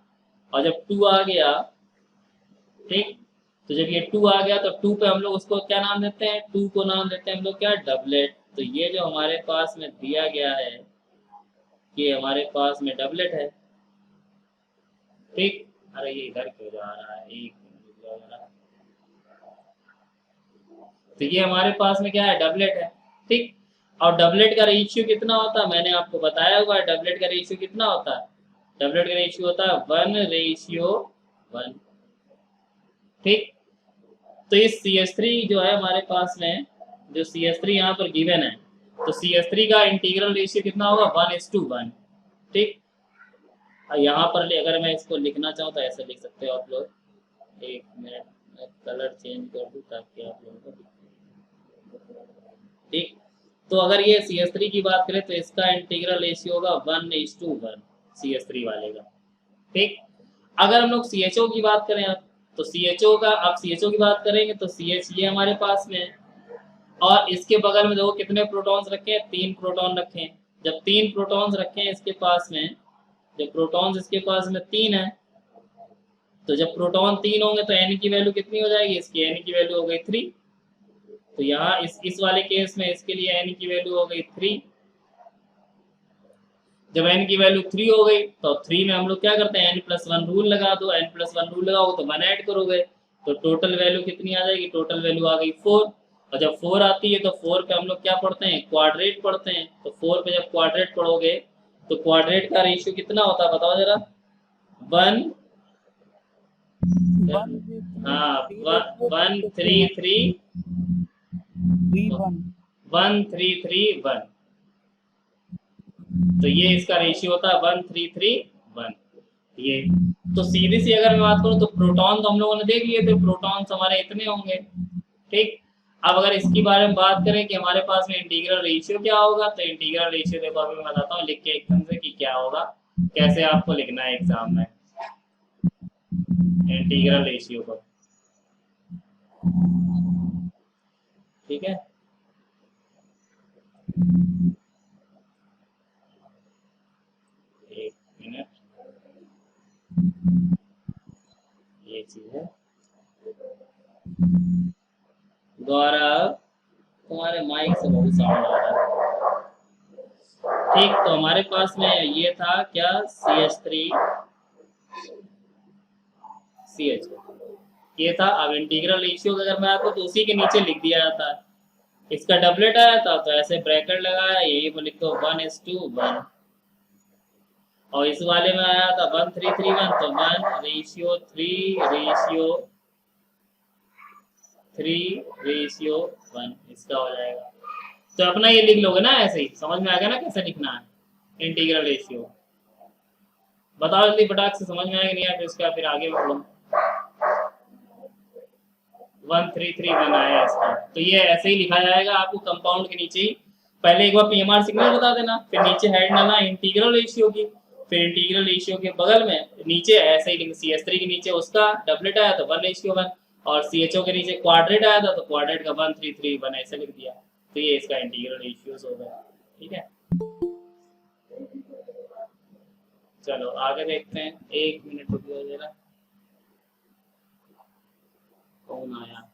और जब 2 आ गया, ठीक, तो जब ये 2 आ गया तो 2 पे हम लोग उसको क्या नाम देते हैं, 2 को नाम देते हैं हम लोग क्या, डबलेट। तो ये जो हमारे पास में दिया गया है कि हमारे पास में डबलेट है, ठीक। अरे ये इधर क्यों जा रहा है, एक मिनट रुक जाओ जरा। तो ये हमारे पास में क्या है, डबलेट है, ठीक। और डबलेट का रेशियो कितना होता है, मैंने आपको बताया हुआ है। डबलेट का रेशियो कितना होता है, डबलेट का रेशियो होता है 1:1, ठीक। तो इस CH3 जो है हमारे पास में, जो CH3 यहाँ पर गिवन है, तो CH3 का इंटीग्रल रेशियो कितना होगा, 1:1, ठीक। और यहाँ पर अगर मैं इसको लिखना चाहूँ तो ऐसे लिख सकते हो आप लोग। एक मिनट, मैं कलर चेंज कर दूँ ताकि आप लोगों को, ठीक। तो अगर ये CH3 की बात करें तो इसका इंटीग्रल रेशियो होगा 1:1 CH3 वाले का, ठीक। अगर हम लोग CHO की बात करें अब, तो CHO का, अब CHO की बात करेंगे तो CH ये हमारे पास में है, और इसके बगल में देखो कितने प्रोटॉन्स रखे हैं, 3 प्रोटॉन रखे हैं। जब 3 प्रोटॉन्स रखे हैं इसके पास में, जब प्रोटॉन्स इसके पास में 3 है, तो जब प्रोटॉन 3 होंगे तो n की वैल्यू कितनी हो जाएगी, इसकी n की वैल्यू हो गई 3। तो यहाँ इस वाले केस में इसके लिए n की वैल्यू हो गई 3। जब n की वैल्यू 3 हो गई तो 3 में हम लोग क्या करते हैं, n+1 रूल लगा दो। n+1 रूल लगाओ तो 1 ऐड करोगे, तो टोटल वैल्यू कितनी आ जाएगी, टोटल वैल्यू आ गई 4। और जब 4 आती है तो 4 पे हम लोग क्या पढ़ते हैं, क्वाड्रेट पढ़ते हैं। तो 4 पे जब क्वाड्रेट पढ़ोगे तो क्वाड्रेट का रेशियो कितना होता है बताओ जरा, 1, हाँ 1:3:3 1:3:3:1। तो ये इसका रेशियो होता है 1:3:3:1। ये तो सीधी सी अगर मैं बात करूं तो प्रोटॉन तो हम लोगों ने देख लिए थे, प्रोटॉन्स हमारे इतने होंगे, ठीक। अब अगर इसकी बारे में बात करें कि हमारे पास में इंटीग्रल रेशियो क्या होगा, तो इंटीग्रल रेशियो देखो अभी मैं बताता हूँ लिख के एकदम से कि क्या होगा, कैसे आपको लिखना है एग्जाम में इंटीग्रल रेशियो को, ठीक है। एक मिनट, ये चीज है। गौरव तुम्हारे माइक से बहुत साउंड आ रहा है, ठीक। तो हमारे पास में ये था क्या, CH3 CH ये था। अब इंटीग्रल रेशियो अगर मैं आपको तो उसी के नीचे लिख दिया जाता है, इसका डबलेट आया था तो ऐसे ब्रैकेट लगाया, यही को लिख दो 1:1। और इस वाले में आया था 1:3:3:1, तो 1:3:3:1 इसका हो जाएगा। तो अपना ये लिख लोगे ना, ऐसे ही समझ में आ गया ना कैसे लिखना है इंटीग्रल रेशियो। बताओ जल्दी फटाक से, समझ में आएगा नहीं आया, फिर फिर आगे बढ़ो। 1:3:3:1 आया इसका, तो ये ऐसे ही लिखा जाएगा आपको कंपाउंड के नीचे ही। पहले एक बार PMR सिग्नल बता देना, फिर नीचे हेड डालना इंटीग्रल रेशियो की, फिर इंटीग्रल रेशियो के बगल में नीचे ऐसे ही CH3 के नीचे उसका डबलेट आया तो 1:1, और CHO के नीचे क्वाड्रेट आया था तो क्वाड्रेट का 1:3:3:1 ऐसे लिख दिया। तो ये इसका इंटीग्रल रेशियोज हो गया, ठीक है। चलो आगे देखते हैं, एक मिनट रुकिए जरा, कौन आया,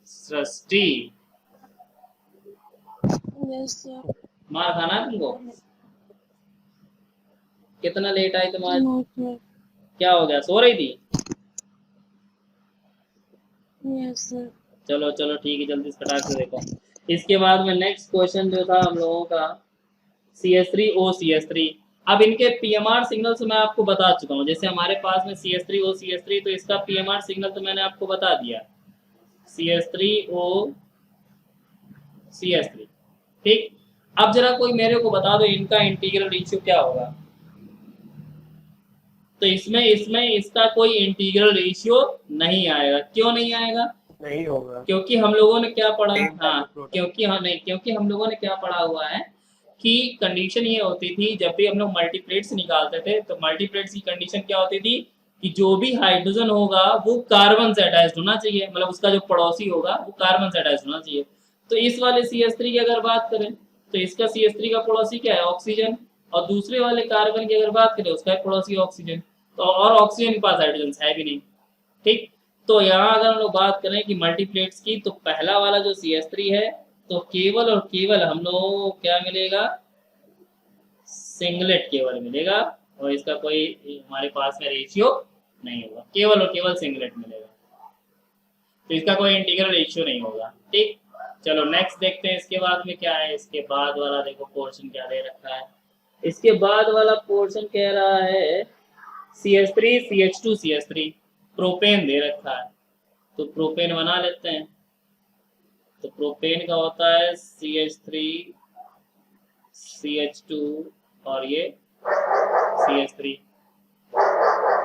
सृष्टि। Yes sir. मार खाना है तुमको, कितना लेट आई तुम आज, नो सर। क्या हो गया, सो रही थी? Yes sir. चलो चलो ठीक है, जल्दी से फटाक से देखो। इसके बाद में नेक्स्ट क्वेश्चन जो था हम लोगों का CH3O CH3। अब इनके PMR सिग्नल से मैं आपको बता चुका हूँ। जैसे हमारे पास में CH3O CH3, तो इसका PMR सिग्नल तो मैंने आपको बता दिया, CH3O CH3, ठीक। अब जरा कोई मेरे को बता दो इनका इंटीग्रल रेशियो क्या होगा। तो इसमें इसका कोई इंटीग्रल रेशियो नहीं आएगा। क्यों नहीं आएगा? नहीं होगा, क्योंकि हम लोगों ने क्या पढ़ा, Same हाँ type of क्योंकि हम लोगों ने क्या पढ़ा हुआ है कि कंडीशन ये होती थी जब भी हम लोग मल्टीप्लेट्स निकालते थे, तो मल्टीप्लेट्स की कंडीशन क्या होती थी कि जो भी हाइड्रोजन होगा वो कार्बन से अटैच्ड होना चाहिए, मतलब उसका जो पड़ोसी होगा वो कार्बन से अटैच्ड होना चाहिए। तो इस वाले CH3 की अगर बात करें तो इसका CH3 का पड़ोसी क्या है, ऑक्सीजन, और दूसरे वाले कार्बन की अगर बात करें उसका पड़ोसी ऑक्सीजन। तो और ऑक्सीजन के पास हाइड्रोजन है भी नहीं, ठीक। तो यहाँ अगर हम लोग बात करें कि मल्टीप्लेट्स की, तो पहला वाला जो CH3 है, तो केवल और केवल हम लोगों को क्या मिलेगा, सिंगलेट केवल मिलेगा, और इसका कोई हमारे पास में रेशियो नहीं होगा, केवल और केवल सिंगलेट मिलेगा, तो इसका कोई इंटीग्रल रेशियो नहीं होगा। ठीक, चलो नेक्स्ट देखते हैं इसके बाद में क्या है। इसके बाद वाला देखो पोर्शन क्या दे रखा है। इसके बाद वाला पोर्शन कह रहा है CH3 CH2 CH3 प्रोपेन दे रखा है, तो प्रोपेन बना लेते हैं। तो प्रोपेन का होता है CH3 CH2 और ये CH3।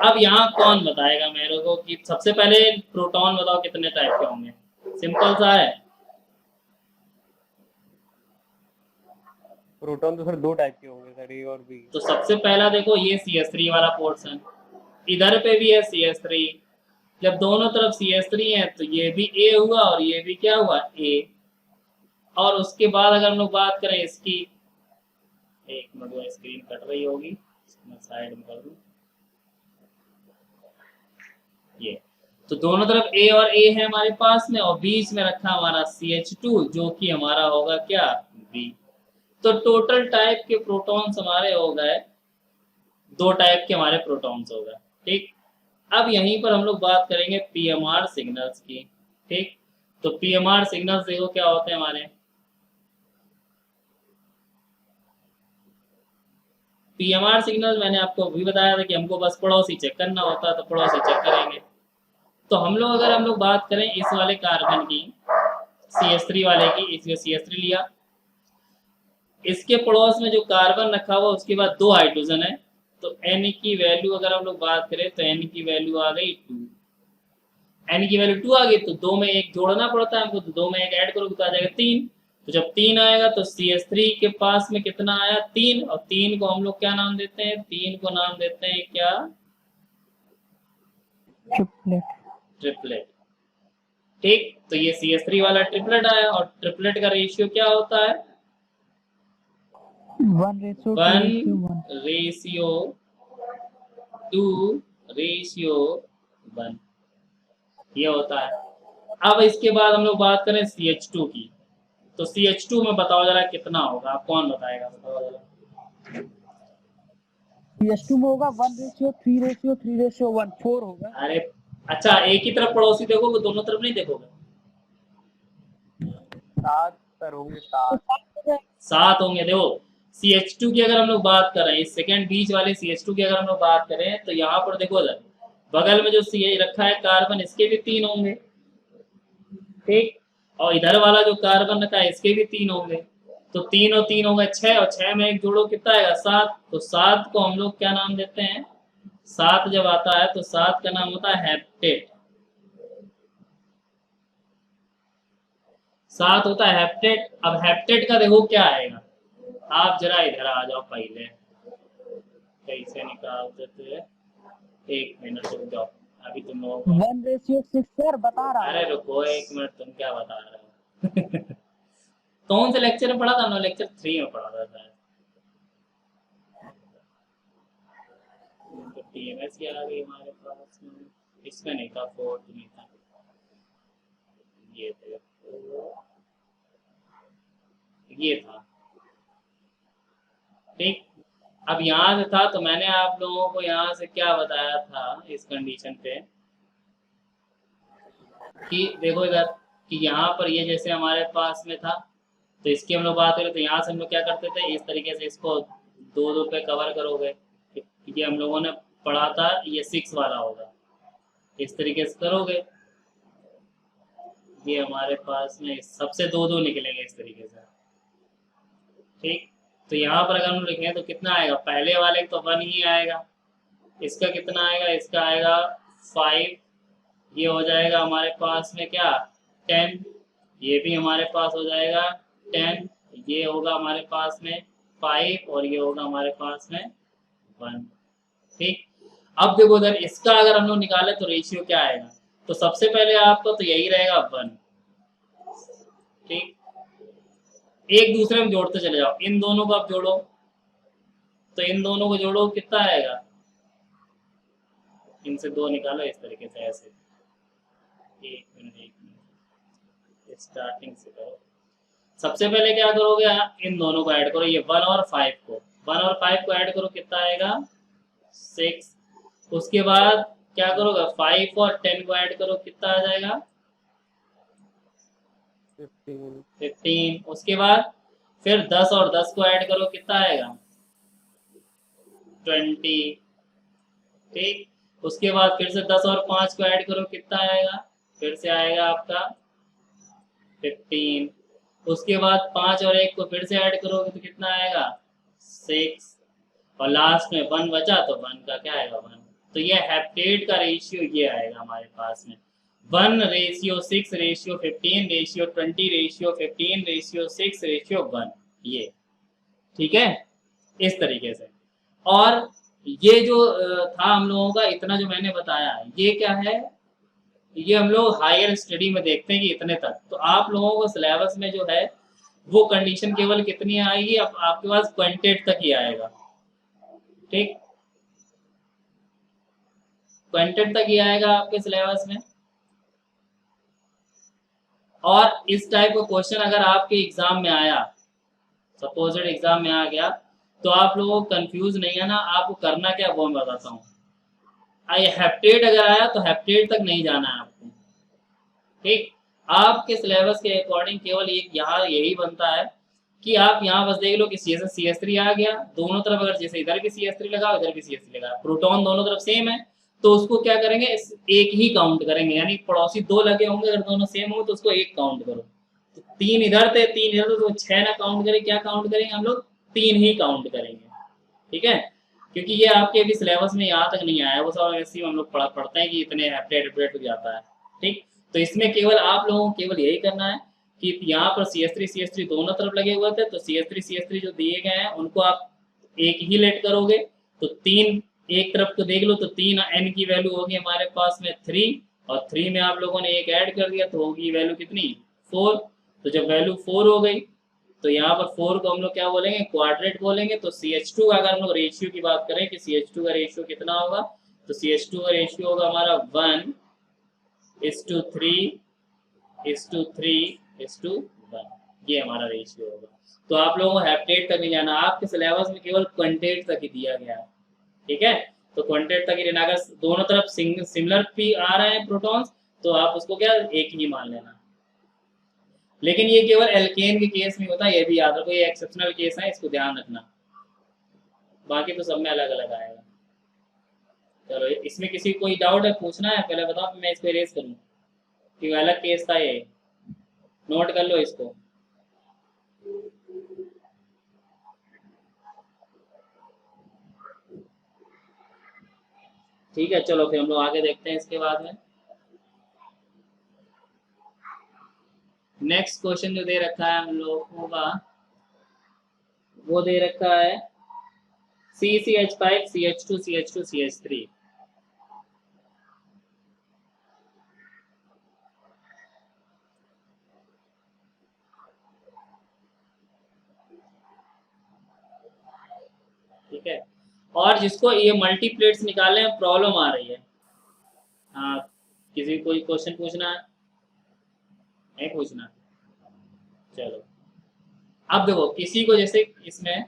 अब यहाँ कौन बताएगा मेरे को कि सबसे पहले प्रोटॉन बताओ कितने टाइप के होंगे, सिंपल सा है। प्रोटॉन तो सर 2 टाइप के होंगे सर, ए और बी। तो सबसे पहला देखो ये CH3 वाला पोर्शन, इधर पे भी है CH3, जब दोनों तरफ CH3 है तो ये भी A हुआ और ये भी क्या हुआ, A। और उसके बाद अगर हम लोग बात करें इसकी, एक मिनट स्क्रीन कट रही होगी, मैं साइड में कर दूं, ये तो दोनों तरफ A और A है हमारे पास में, और बीच में रखा हमारा CH2 जो कि हमारा होगा क्या, B। तो टोटल टाइप के प्रोटॉन्स हमारे हो गए, 2 टाइप के हमारे प्रोटॉन्स हो गए। ठीक, अब यहीं पर हम लोग बात करेंगे PMR सिग्नल्स की। ठीक, तो PMR सिग्नल्स देखो क्या होते हैं हमारे। PMR सिग्नल मैंने आपको भी बताया था कि हमको बस पड़ोसी चेक करना होता है, तो पड़ोसी चेक करेंगे। तो हम लोग अगर हम लोग बात करें इस वाले कार्बन की, CH3 वाले की, इसलिए CH3 लिया, इसके पड़ोस में जो कार्बन रखा हुआ उसके बाद 2 हाइड्रोजन है, तो N की वैल्यू अगर हम लोग बात करें तो N की वैल्यू आ गई 2। N की वैल्यू 2 आ गई तो 2 में 1 जोड़ना पड़ता है हमको, तो 2 में 1 ऐड करोगे तो आ जाएगा 3। तो जब 3 आएगा तो CH3 के पास में कितना आया, 3, और 3 को हम लोग क्या नाम देते हैं, 3 को नाम देते हैं क्या, ट्रिपलेट। ट्रिपलेट। ठीक, तो ये CH3 वाला ट्रिपलेट आया, और ट्रिपलेट का रेशियो क्या होता है, 1:2:1 ये होता है। अब इसके बाद हम लोग बात करें CH2 की, तो CH2 में बताओ जरा कितना होगा, आप कौन बताएगा, बताओ जरा। CH2 में होगा 1:3:3:1 4 होगा। अरे अच्छा, एक ही तरफ पड़ोसी देखोगे, दोनों तरफ नहीं देखोगे। 7 सर होंगे, तो 7। 7 होंगे। देखो CH2 की अगर हम लोग बात करें, इस सेकंड बीच वाले CH2 की अगर हम लोग बात करें, तो यहाँ पर देखो जरा बगल में जो CH रखा है कार्बन, इसके भी 3 होंगे। ठीक, और इधर वाला जो कार्बन रखा है इसके भी 3 होंगे, तो 3 और 3 होंगे 6, और 6 में 1 जोड़ो कितना आएगा, 7। तो 7 को हम लोग क्या नाम देते हैं, 7 जब आता है तो 7 का नाम होता है हेप्टेट। 7 होता है हेप्टेट। अब हेप्टेट का देखो क्या आएगा, आप जरा इधर आ जाओ, पहले कैसे निकालते थे, 1 मिनट रुक जाओ, अभी तुम लोग 1:6 सर बता रहा अरे रुको 1 मिनट, तुम क्या बता रहे हो कौन से लेक्चर में पढ़ा था, लेक्चर 3 में पढ़ा था शायद, तो TMS की आ गई हमारे पास में, इसमें नहीं था, 4th में था, ये था। ठीक, अब यहाँ से था, तो मैंने आप लोगों को यहाँ से क्या बताया था इस कंडीशन पे कि देखो इधर, कि यहाँ पर ये जैसे हमारे पास में था, तो इसकी हम लोग बात करें तो यहाँ से हम लोग क्या करते थे, इस तरीके से इसको 2-2 पे कवर करोगे, ये हम लोगों ने पढ़ा था, ये 6 वाला होगा, इस तरीके से करोगे, ये हमारे पास में सबसे 2-2 निकलेंगे इस तरीके से। ठीक, तो यहाँ पर अगर हम लिखें तो कितना आएगा, पहले वाले तो 1 ही आएगा, इसका कितना आएगा, इसका आएगा 5, ये हो जाएगा हमारे पास में क्या 10, ये भी हमारे पास हो जाएगा 10, ये होगा हमारे पास में 5, और ये होगा हमारे पास में 1। ठीक, अब देखो उधर इसका अगर हम लोग निकाले तो रेशियो क्या आएगा, तो सबसे पहले आपको तो यही रहेगा 1। ठीक, एक दूसरे में जोड़ते चले जाओ, इन दोनों को आप जोड़ो, तो इन दोनों को जोड़ो कितना आएगा, इनसे 2 निकालो इस तरीके से, ऐसे एक मिनट स्टार्टिंग से करो। सबसे पहले क्या करोगे आप, इन दोनों को ऐड करो, ये 1 और 5 को, 1 और 5 को ऐड करो, कितना आएगा 6। उसके बाद क्या करोगे, 5 और 10 को ऐड करो, कितना आ जाएगा 15। उसके बाद फिर 10 और 10 को ऐड करो, कितना आएगा 20। ठीक, उसके बाद फिर से 10 और 5 को ऐड करो, कितना आएगा, फिर से आएगा आपका 15। उसके बाद 5 और 1 को फिर से ऐड करोगे तो कितना आएगा 6, और लास्ट में 1 बचा तो 1 का क्या आएगा 1। तो ये हेप्टेट का रेशियो ये आएगा हमारे पास में 1:6:15:20:15:15:6:1, ये ठीक है, इस तरीके से। और ये जो था हम लोगों का इतना जो मैंने बताया, ये क्या है, ये हम लोग हायर स्टडी में देखते हैं कि इतने तक। तो आप लोगों को सिलेबस में जो है वो कंडीशन केवल कितनी आएगी, अब आपके पास क्वांटेट तक ही आएगा। ठीक, क्वांटेट तक ही आएगा आपके सिलेबस में। और इस टाइप का क्वेश्चन अगर आपके एग्जाम में आया, सपोजेड एग्जाम में आ गया, तो आप लोगों को कंफ्यूज नहीं है ना, आपको करना क्या वो मैं बताता हूँ। हेप्टेट अगर आया तो हेप्टेट तक नहीं जाना है आपको। ठीक, आपके सिलेबस के अकॉर्डिंग केवल एक यहाँ यही बनता है कि आप यहाँ बस देख लो कि CS3 आ गया, दोनों तरफ अगर जैसे इधर भी CS3 लगाओ इधर भी CS3 लगाओ, प्रोटॉन दोनों तरफ सेम है, तो उसको क्या करेंगे, एक ही काउंट करेंगे, यानी पड़ोसी 2 लगे होंगे, अगर दोनों सेम हो तो उसको 1 काउंट करो। तो 3 इधर थे 3 इधर थे, तो 6 ना काउंट करें, क्या काउंट करेंगे हम लोग, 3 ही काउंट करेंगे। ठीक है, क्योंकि ये आपके अभी सिलेबस में यहाँ तक नहीं आया, वो सब ऐसे हम लोग पढ़ते हैं कि इतने हेप्टेट हो जाता है। ठीक, तो इसमें केवल आप लोगों को केवल यही करना है कि यहाँ पर CS3 दोनों तरफ लगे हुए थे, तो CS3 जो दिए गए हैं उनको आप एक ही लेट करोगे, तो 3 एक तरफ को देख लो, तो 3 n की वैल्यू होगी हमारे पास में 3, और 3 में आप लोगों ने एक ऐड कर दिया तो होगी वैल्यू कितनी 4। तो जब वैल्यू 4 हो गई तो यहाँ पर 4 को हम लोग क्या बोलेंगे, क्वाड्रेट बोलेंगे। तो CH2 का अगर हम लोग रेशियो की बात करें कि CH2 का रेशियो कितना होगा, तो CH2 का रेशियो होगा हमारा 1:3:3:1, ये हमारा रेशियो होगा। तो आप लोगों को हेप्टेट तक नहीं जाना, आपके सिलेबस में केवल क्वांटेट तक ही दिया गया है। ठीक है, तो क्वांटेट तक ही रहना। अगर दोनों तरफ सिमिलर भी आ रहे हैं प्रोटॉन्स तो आप उसको क्या एक ही मान लेना। लेकिन ये केवल एल्केन के केस में होता है, ये भी याद रखो, ये एक्सेप्शनल केस है, इसको ध्यान रखना, बाकी तो सब में अलग अलग आएगा। चलो, इसमें किसी कोई डाउट है, पूछना है पहले बताओ, मैं इसको इरेज करूँ कि अलग केस था, ये नोट कर लो इसको। ठीक है, चलो फिर हम लोग आगे देखते हैं इसके बाद में। नेक्स्ट क्वेश्चन जो दे रखा है हम लोगों का, वो दे रखा है CCH5 CH2 CH2 CH3। ठीक है, और जिसको ये मल्टीप्लेट्स निकालने में प्रॉब्लम आ रही है, हाँ, किसी कोई क्वेश्चन पूछना है, नहीं पूछना, चलो। अब देखो, किसी को जैसे इसमें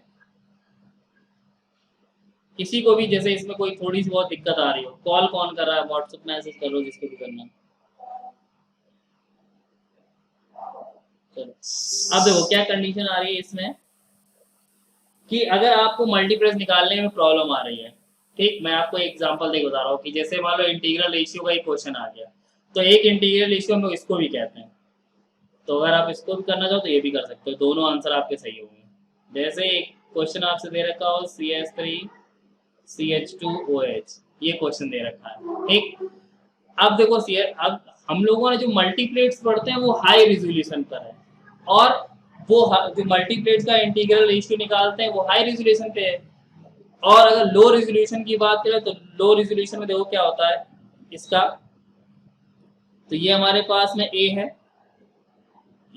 किसी को भी जैसे इसमें कोई थोड़ी सी बहुत दिक्कत आ रही हो, कॉल कौन कर रहा है, व्हाट्सएप मैसेज कर लो जिसको भी करना है। चलो, अब देखो क्या कंडीशन आ रही है इसमें कि अगर आपको मल्टीप्लेक्स निकालने में प्रॉब्लम आ रही है। ठीक, मैं आपको एक एग्जांपल देके बता रहा हूँ कि जैसे मान लो इंटीग्रल रेशियो का एक क्वेश्चन आ गया, तो एक इंटीग्रल रेशियो हम लोग इसको भी कहते हैं, तो अगर आप इसको भी करना चाहो तो ये भी कर सकते हो, दोनों आंसर आपके सही होंगे। जैसे एक क्वेश्चन आपसे दे रखा हो CH3 CH2OH, ये क्वेश्चन दे रखा है। ठीक, अब देखो अब हम लोगों ने जो मल्टीप्लेट्स पढ़ते हैं वो हाई रिजोल्यूशन पर है, और वो जो मल्टीप्लेट्स का इंटीग्रल रेशियो निकालते हैं वो हाई रिजोल्यूशन पे है। और अगर लो रिजोल्यूशन की बात करें तो लो रिजोल्यूशन में देखो क्या होता है इसका, तो ये हमारे पास में A है,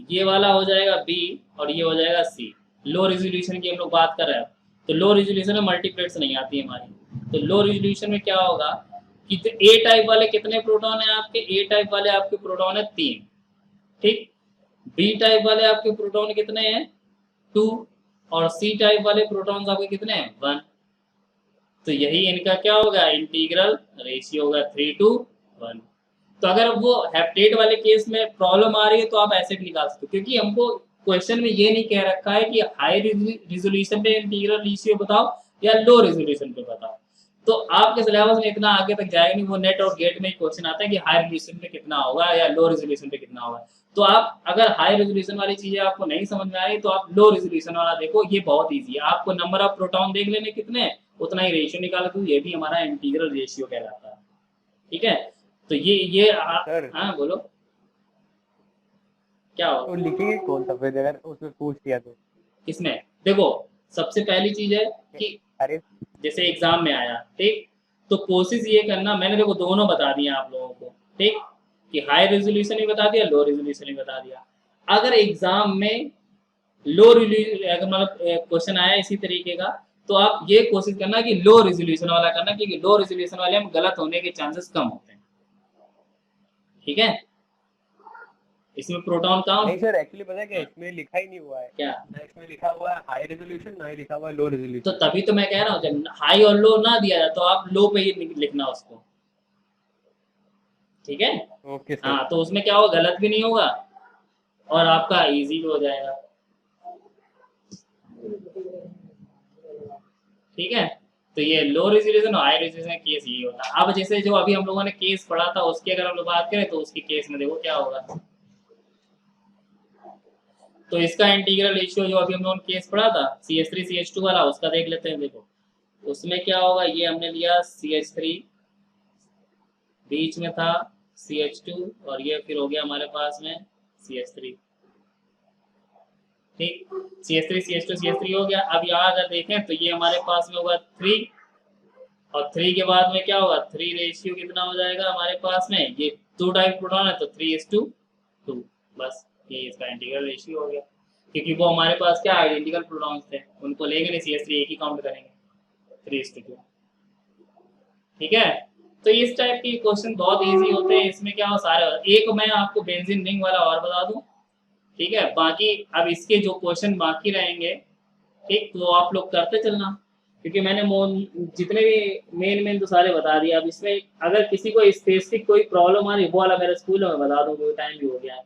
ये वाला हो जाएगा B, और ये हो जाएगा C। लो रिजोल्यूशन की हम लोग बात कर रहे हैं, तो लो रिजोल्यूशन में मल्टीप्लेट्स नहीं आती हमारी। तो लो रिजोल्यूशन में क्या होगा कि ए टाइप वाले कितने प्रोटॉन है आपके, ए टाइप वाले आपके प्रोटॉन है 3, ठीक। बी टाइप वाले आपके प्रोटॉन कितने हैं 2, और सी टाइप वाले प्रोटॉन आपके कितने हैं 1। तो यही इनका क्या होगा, इंटीग्रल रेशियो होगा 3:1। तो अगर वो हेप्टेट वाले केस में प्रॉब्लम आ रही है तो आप ऐसे भी निकाल सकते हो, क्योंकि हमको क्वेश्चन में ये नहीं कह रखा है कि हाई रिजोल्यूशन पे इंटीग्रल रेशियो बताओ या लो रिजोल्यूशन पे बताओ। तो आपके सिलेबस में इतना आगे तक जाएगा नहीं, वो नेट और गेट में क्वेश्चन आता है कि हाई रिजोल्यूशन पे कितना होगा या लो रिजोल्यूशन पे कितना होगा। तो आप अगर हाई रेजोल्यूशन वाली चीजें आपको नहीं समझ में आ रही तो आप लो रेजोल्यूशन वाला देखो, ये बहुत इजी है। आपको नंबर ऑफ प्रोटॉन देख लेने कितने हैं, उतना ही रेशियो निकालो, तो ये भी हमारा इंटीग्रल रेशियो कहलाता है, ठीक है। तो ये सर हाँ बोलो क्या तो हो लिखेंगे कौन सा फिर अगर उसमें पूछ दिया तो? इसमें देखो, सबसे पहली चीज है कि अरे जैसे एग्जाम में आया, ठीक, तो कोशिश ये करना, मैंने देखो दोनों बता दिया आप लोगों को, ठीक, कि हाई रेजोल्यूशन भी बता दिया, लो रेजोल्यूशन भी बता दिया। अगर एग्जाम में लो रेजोल्यूशन मतलब क्वेश्चन आया इसी तरीके का, तो आप ये कोशिश करना कि लो रेजोल्यूशन वाला करना, क्योंकि लो रेजोल्यूशन वाले में गलत होने के चांसेस कम होते हैं, ठीक है। इसमें प्रोटॉन काउंट नहीं सर, एक्चुअली पता है क्या, इसमें लिखा ही नहीं हुआ है। क्या, ना इसमें लिखा हुआ है हाई रेजोल्यूशन, ना ही लिखा हुआ है लो तो रेजोल्यूशन। तभी तो मैं कह रहा हूँ जब हाई और लो ना दिया जाए तो आप लो पे ही लिखना उसको, ठीक है। Okay sir. हाँ, तो उसमें क्या होगा, गलत भी नहीं होगा और आपका इजी भी हो जाएगा, ठीक है। तो ये लो रेजोल्यूशन और हाई रेजोल्यूशन केस यही होता है। अब जैसे जो अभी हम लोगों ने केस पढ़ा था उसकी अगर हम लोग बात करें तो उसके केस में देखो क्या होगा। तो इसका इंटीग्रल रेशियो जो अभी हम लोगों ने केस पढ़ा था CH3 CH2 वाला, उसका देख लेते हैं। देखो उसमें क्या होगा, ये हमने लिया CH3, बीच में था CH2 और ये फिर हो गया हमारे पास में CH3, ठीक। CH3 CH2 CH3 हो गया। अब यहाँ अगर देखें तो ये हमारे पास में होगा 3, और 3 के बाद में क्या होगा, 3 रेशियो कितना हो जाएगा हमारे पास में, ये 2 टाइप प्रोटॉन है तो 3:2, बस ये इसका इंटीग्रल रेशियो हो गया, क्योंकि वो हमारे पास क्या आइडेंटिकल प्रोटॉन्स थे, उनको लेंगे नहीं, CH3 एक ही काउंट करेंगे, 3:2, ठीक है। तो इस टाइप के क्वेश्चन बहुत इजी होते हैं। इसमें क्या हो सारे, एक मैं आपको बेंजीन रिंग वाला और बता दूं, ठीक है। बाकी अब इसके जो क्वेश्चन बाकी रहेंगे, ठीक, तो आप लोग करते चलना, क्योंकि मैंने जितने भी मेन तो सारे बता दिए। अब इसमें अगर किसी को स्पेसिफिक कोई प्रॉब्लम आ रही है वो वाला मेरे स्कूल में बता दूं, क्योंकि टाइम भी हो गया है,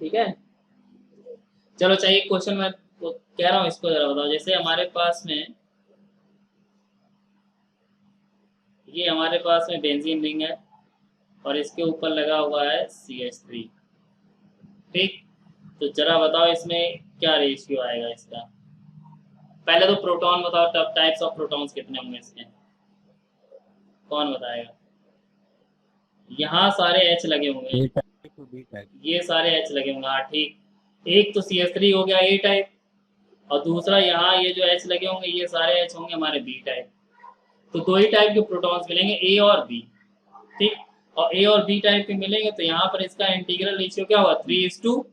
ठीक है। चलो चाहिए क्वेश्चन मैं तो कह रहा हूँ इसको जरा बताओ। जैसे हमारे पास में ये हमारे पास में बेंजीन रिंग है और इसके ऊपर लगा हुआ है CH3, ठीक। तो जरा बताओ इसमें क्या रेशियो आएगा इसका। पहले तो प्रोटॉन बताओ, टाइप्स ऑफ प्रोटॉन्स कितने होंगे इसके, कौन बताएगा। यहाँ सारे H लगे होंगे, ये सारे H लगे होंगे, हाँ ठीक। एक तो CH3 हो गया A टाइप, और दूसरा यहाँ ये जो H लगे होंगे ये सारे H होंगे हमारे B टाइप। तो दो ही टाइप के प्रोटॉन्स मिलेंगे, A और B, ठीक। और A और B टाइप के मिलेंगे तो यहाँ पर इसका इंटीग्रल रेशियो क्या होगा, 3:1,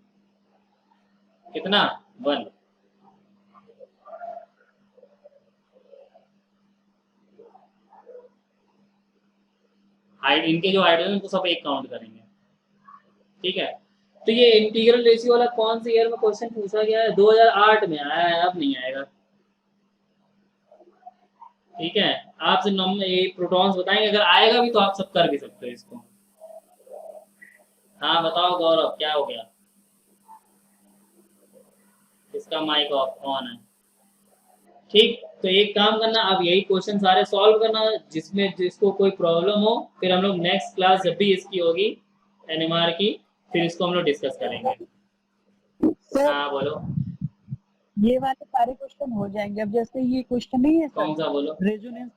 इनके जो हाइड्रोजन को सब एक काउंट करेंगे, ठीक है। तो ये इंटीग्रल रेशियो वाला कौन सी ईयर में क्वेश्चन पूछा गया है, 2008 में आया है, अब नहीं आएगा, ठीक है। आपसे ये प्रोटॉन्स बताएंगे, अगर आएगा भी तो आप सब कर भी सकते हो इसको। हाँ बताओ गौरव क्या हो गया, इसका माइक ऑन है, ठीक। तो एक काम करना, अब यही क्वेश्चन सारे सॉल्व करना, जिसमें जिसको कोई प्रॉब्लम हो फिर हम लोग नेक्स्ट क्लास जब भी इसकी होगी NMR की, फिर इसको हम लोग डिस्कस करेंगे। सर हाँ बोलो, ये वाले सारे क्वेश्चन हो जाएंगे। अब जैसे ये क्वेश्चन नहीं है कौन सर, सा बोलो। रेजोनेंस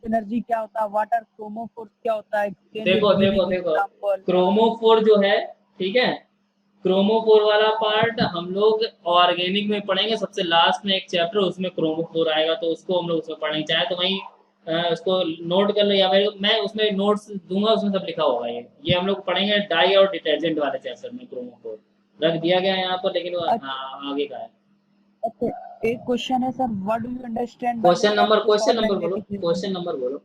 एनर्जी क्या होता है, वाटर क्रोमोफोर्स क्या होता है, देखो क्रोमोफोर जो है, ठीक है, क्रोमोफोर वाला पार्ट हम लोग ऑर्गेनिक में पढ़ेंगे, सबसे लास्ट में एक चैप्टर उसमें क्रोमोफोर आएगा, तो उसको हम लोग उसमें पढ़ेंगे। चाहे तो वहीं उसको नोट कर लो, या मैं उसमें नोट्स दूंगा, उसमें सब लिखा होगा। ये हम लोग पढ़ेंगे डाई और डिटर्जेंट वाले चैप्टर में, क्रोमोफोर रख दिया गया है यहाँ पर, लेकिन वो हाँ आगे का है। अच्छा, एक क्वेश्चन है sir, what do you understand by question number बोलो, क्वेश्चन नंबर बोलो।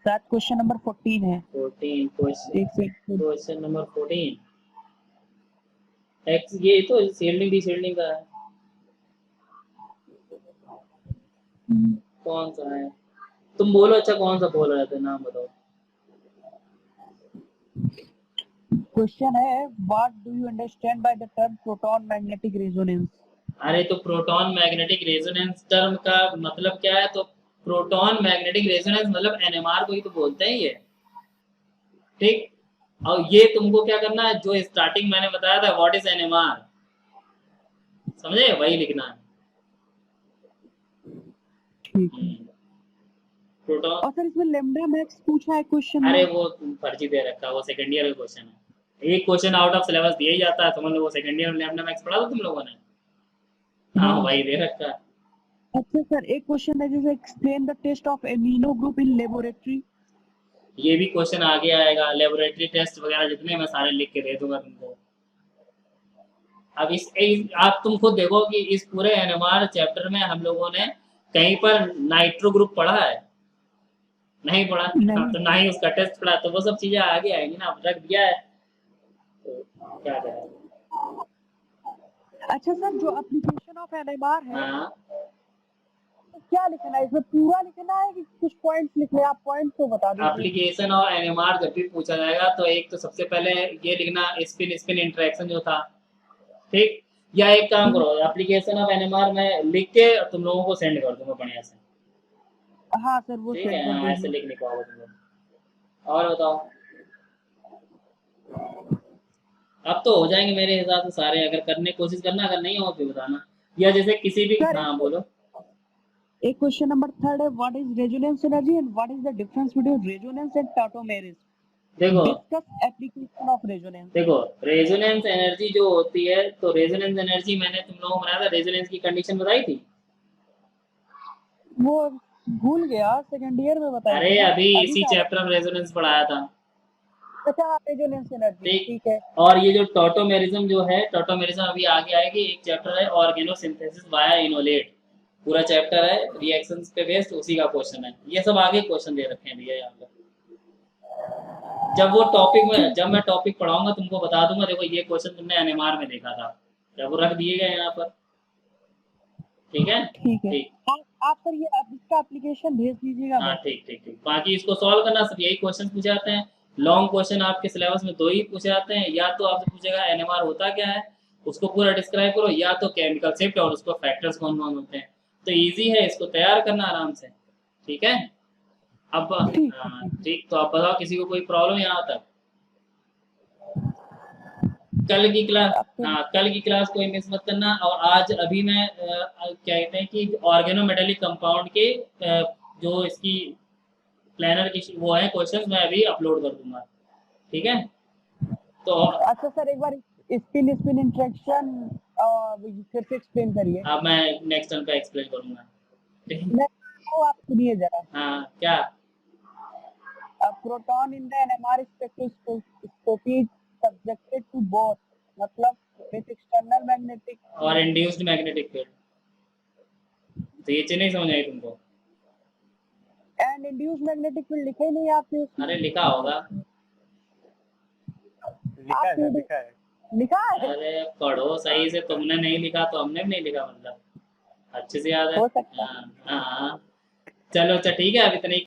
सर क्वेश्चन नंबर 14 है। 14 क्वेश्चन, एक सेकंड। क्वेश्चन नंबर 14 एक्स, ये तो शील्डिंग डी शील्डिंग का है, कौन सा है तुम बोलो। अच्छा कौन सा बोल रहे थे, नाम बताओ। क्वेश्चन है, what do you understand by the term proton magnetic resonance. अरे तो प्रोटॉन मैग्नेटिक रेजोनेंस टर्म का मतलब क्या है, तो प्रोटॉन मैग्नेटिक रेजोनेंस मतलब एनएमआर को ही तो बोलते हैं ये, ठीक। और ये तुमको क्या करना है, जो स्टार्टिंग मैंने बताया था व्हाट इज एनएमआर, समझे, वही लिखना है। ठीक है। प्रोटॉन, और सर इसमें लैम्डा मैक्स पूछा है क्वेश्चन अरे में। वो तुम फर्जी दे रखा है, वो सेकंड ईयर का क्वेश्चन है। एक क्वेश्चन आउट ऑफ सिलेबस दिया ही जाता है, समझ लो वो सेकंड ईयर में लैम्डा मैक्स पढ़ा था तुम लोगों ने। हाँ हाँ। वही दे रखा है। अच्छा सर, एक क्वेश्चन है जैसे, explain the test of amino group in laboratory. ये भी क्वेश्चन आगे आएगा, लेबोरेटरी टेस्ट वगैरह जितने मैं सारे लिख के दे दूंगा तुमको। अब आप तुम खुद देखो कि इस पूरे एनएमआर चैप्टर में हम लोगों ने कहीं पर नाइट्रो ग्रुप पढ़ा है, नहीं पढ़ा। हाँ, नहीं। तो ना ही उसका टेस्ट पढ़ा, तो वो सब चीजें आगे आएंगी ना, अब रख दिया है तो क्या करें। अच्छा सर, जो एप्लीकेशन ऑफ एनएमआर है, हाँ, तो क्या लिखना है इसमें, पूरा लिखना है कि कुछ पॉइंट्स लिखने हैं? आप पॉइंट्स तो बता दीजिए। एप्लीकेशन और एनएमआर जब भी पूछा जाएगा तो एक तो सबसे पहले ये लिखना, स्पिन स्पिन इंटरेक्शन जो था, ठीक। या एक काम करो, एप्लीकेशन ऑफ एनएमआर में लिख के तुम लोगों को सेंड कर दूंगा बढ़िया से, हाँ सर, वो ठीक सेंड है। कर हाँ, ऐसे दीजिए। लिख नहीं पाओगे तुम लोग। और बताओ, अब तो हो जाएंगे मेरे हिसाब से सारे, अगर करने की कोशिश करना, अगर नहीं हो तो बताना। या जैसे किसी भी, सर हाँ बोलो। एक क्वेश्चन नंबर 3 है, what is resonance energy and what is the difference between resonance and tautomerism. देखो डिस्कस एप्लीकेशन ऑफ रेजोनेंस। देखो रेजोनेंस एनर्जी जो होती है, तो रेजोनेंस एनर्जी मैंने तुम लोगों को बनाया था, रेजोनेंस की कंडीशन बताई थी। वो भूल गया, सेकंड ईयर में बताया अरे था ना, अभी अभी इसी का। चैप्टर में रेजोनेंस पढ़ाया था, अच्छा, रेजोनेंस एनर्जी, ठीक। ठीक है। और ये जो टॉटोमेरिज्म जो है, टॉटोमेरिज्म अभी आगे आएगी, एक चैप्टर है ऑर्गेनोसिंथेसिस वाया इनोलेट, पूरा चैप्टर है रिएक्शंस पे बेस्ड, उसी का क्वेश्चन है। ये सब आगे क्वेश्चन दे रखे हैं भैया यहाँ पे। जब वो टॉपिक में, जब मैं टॉपिक पढ़ाऊंगा तुमको बता दूंगा, देखो ये क्वेश्चन तुमने एनएमआर में देखा था, जब वो रख दिए गए यहाँ पर, ठीक है। ठीक है। ठीक, आप सर ये इसका एप्लीकेशन भेज दीजिएगा। हाँ मैं ठीक ठीक ठीक। बाकी इसको सॉल्व करना, सब यही क्वेश्चन पूछे जाते हैं। लॉन्ग क्वेश्चन आपके सिलेबस में दो ही पूछे जाते हैं, या तो आपसे पूछेगा एनएमआर होता क्या है, उसको पूरा डिस्क्राइब करो, या तो केमिकल शिफ्ट और उसको फैक्टर्स कौन कौन होते हैं। तो इजी है, इसको तैयार करना आराम से, ठीक है। अब ठीक हाँ है। ठीक, तो आप बताओ किसी को कोई प्रॉब्लम यहाँ तक। कल की क्लास, हाँ कल की क्लास कोई मिस मत करना। और आज अभी मैं क्या कहते हैं कि ऑर्गेनोमेटेलिक कंपाउंड के जो इसकी प्लानर की वो है क्वेश्चंस, मैं अभी अपलोड कर दूंगा, ठीक है। तो अच्छा सर, एक बार स्पिन स्पिन इंटरेक्शन फिर से एक्सप्लेन करिए। अब मैं नेक्स्ट टर्म पे एक्सप्लेन करूंगा, ठीक है। मैं तो आप सुनिए जरा। हाँ क्या, proton in the NMR spectroscopy subjected to both, मतलब विथ एक्सटर्नल मैग्नेटिक और इंड्यूस्ड मैग्नेटिक फील्ड, तो ये चीज नहीं समझ आई तुमको। एंड इंड्यूस्ड मैग्नेटिक फील्ड लिखे ही नहीं आपने उसमें। अरे लिखा होगा, लिखा है सर, लिखा है। लिखा है। अरे पढ़ो सही से, तुमने नहीं लिखा तो हमने भी नहीं लिखा, मतलब अच्छे से याद है। हो सकता है। हाँ हाँ, चलो अच्छा ठीक है, अब इतने ही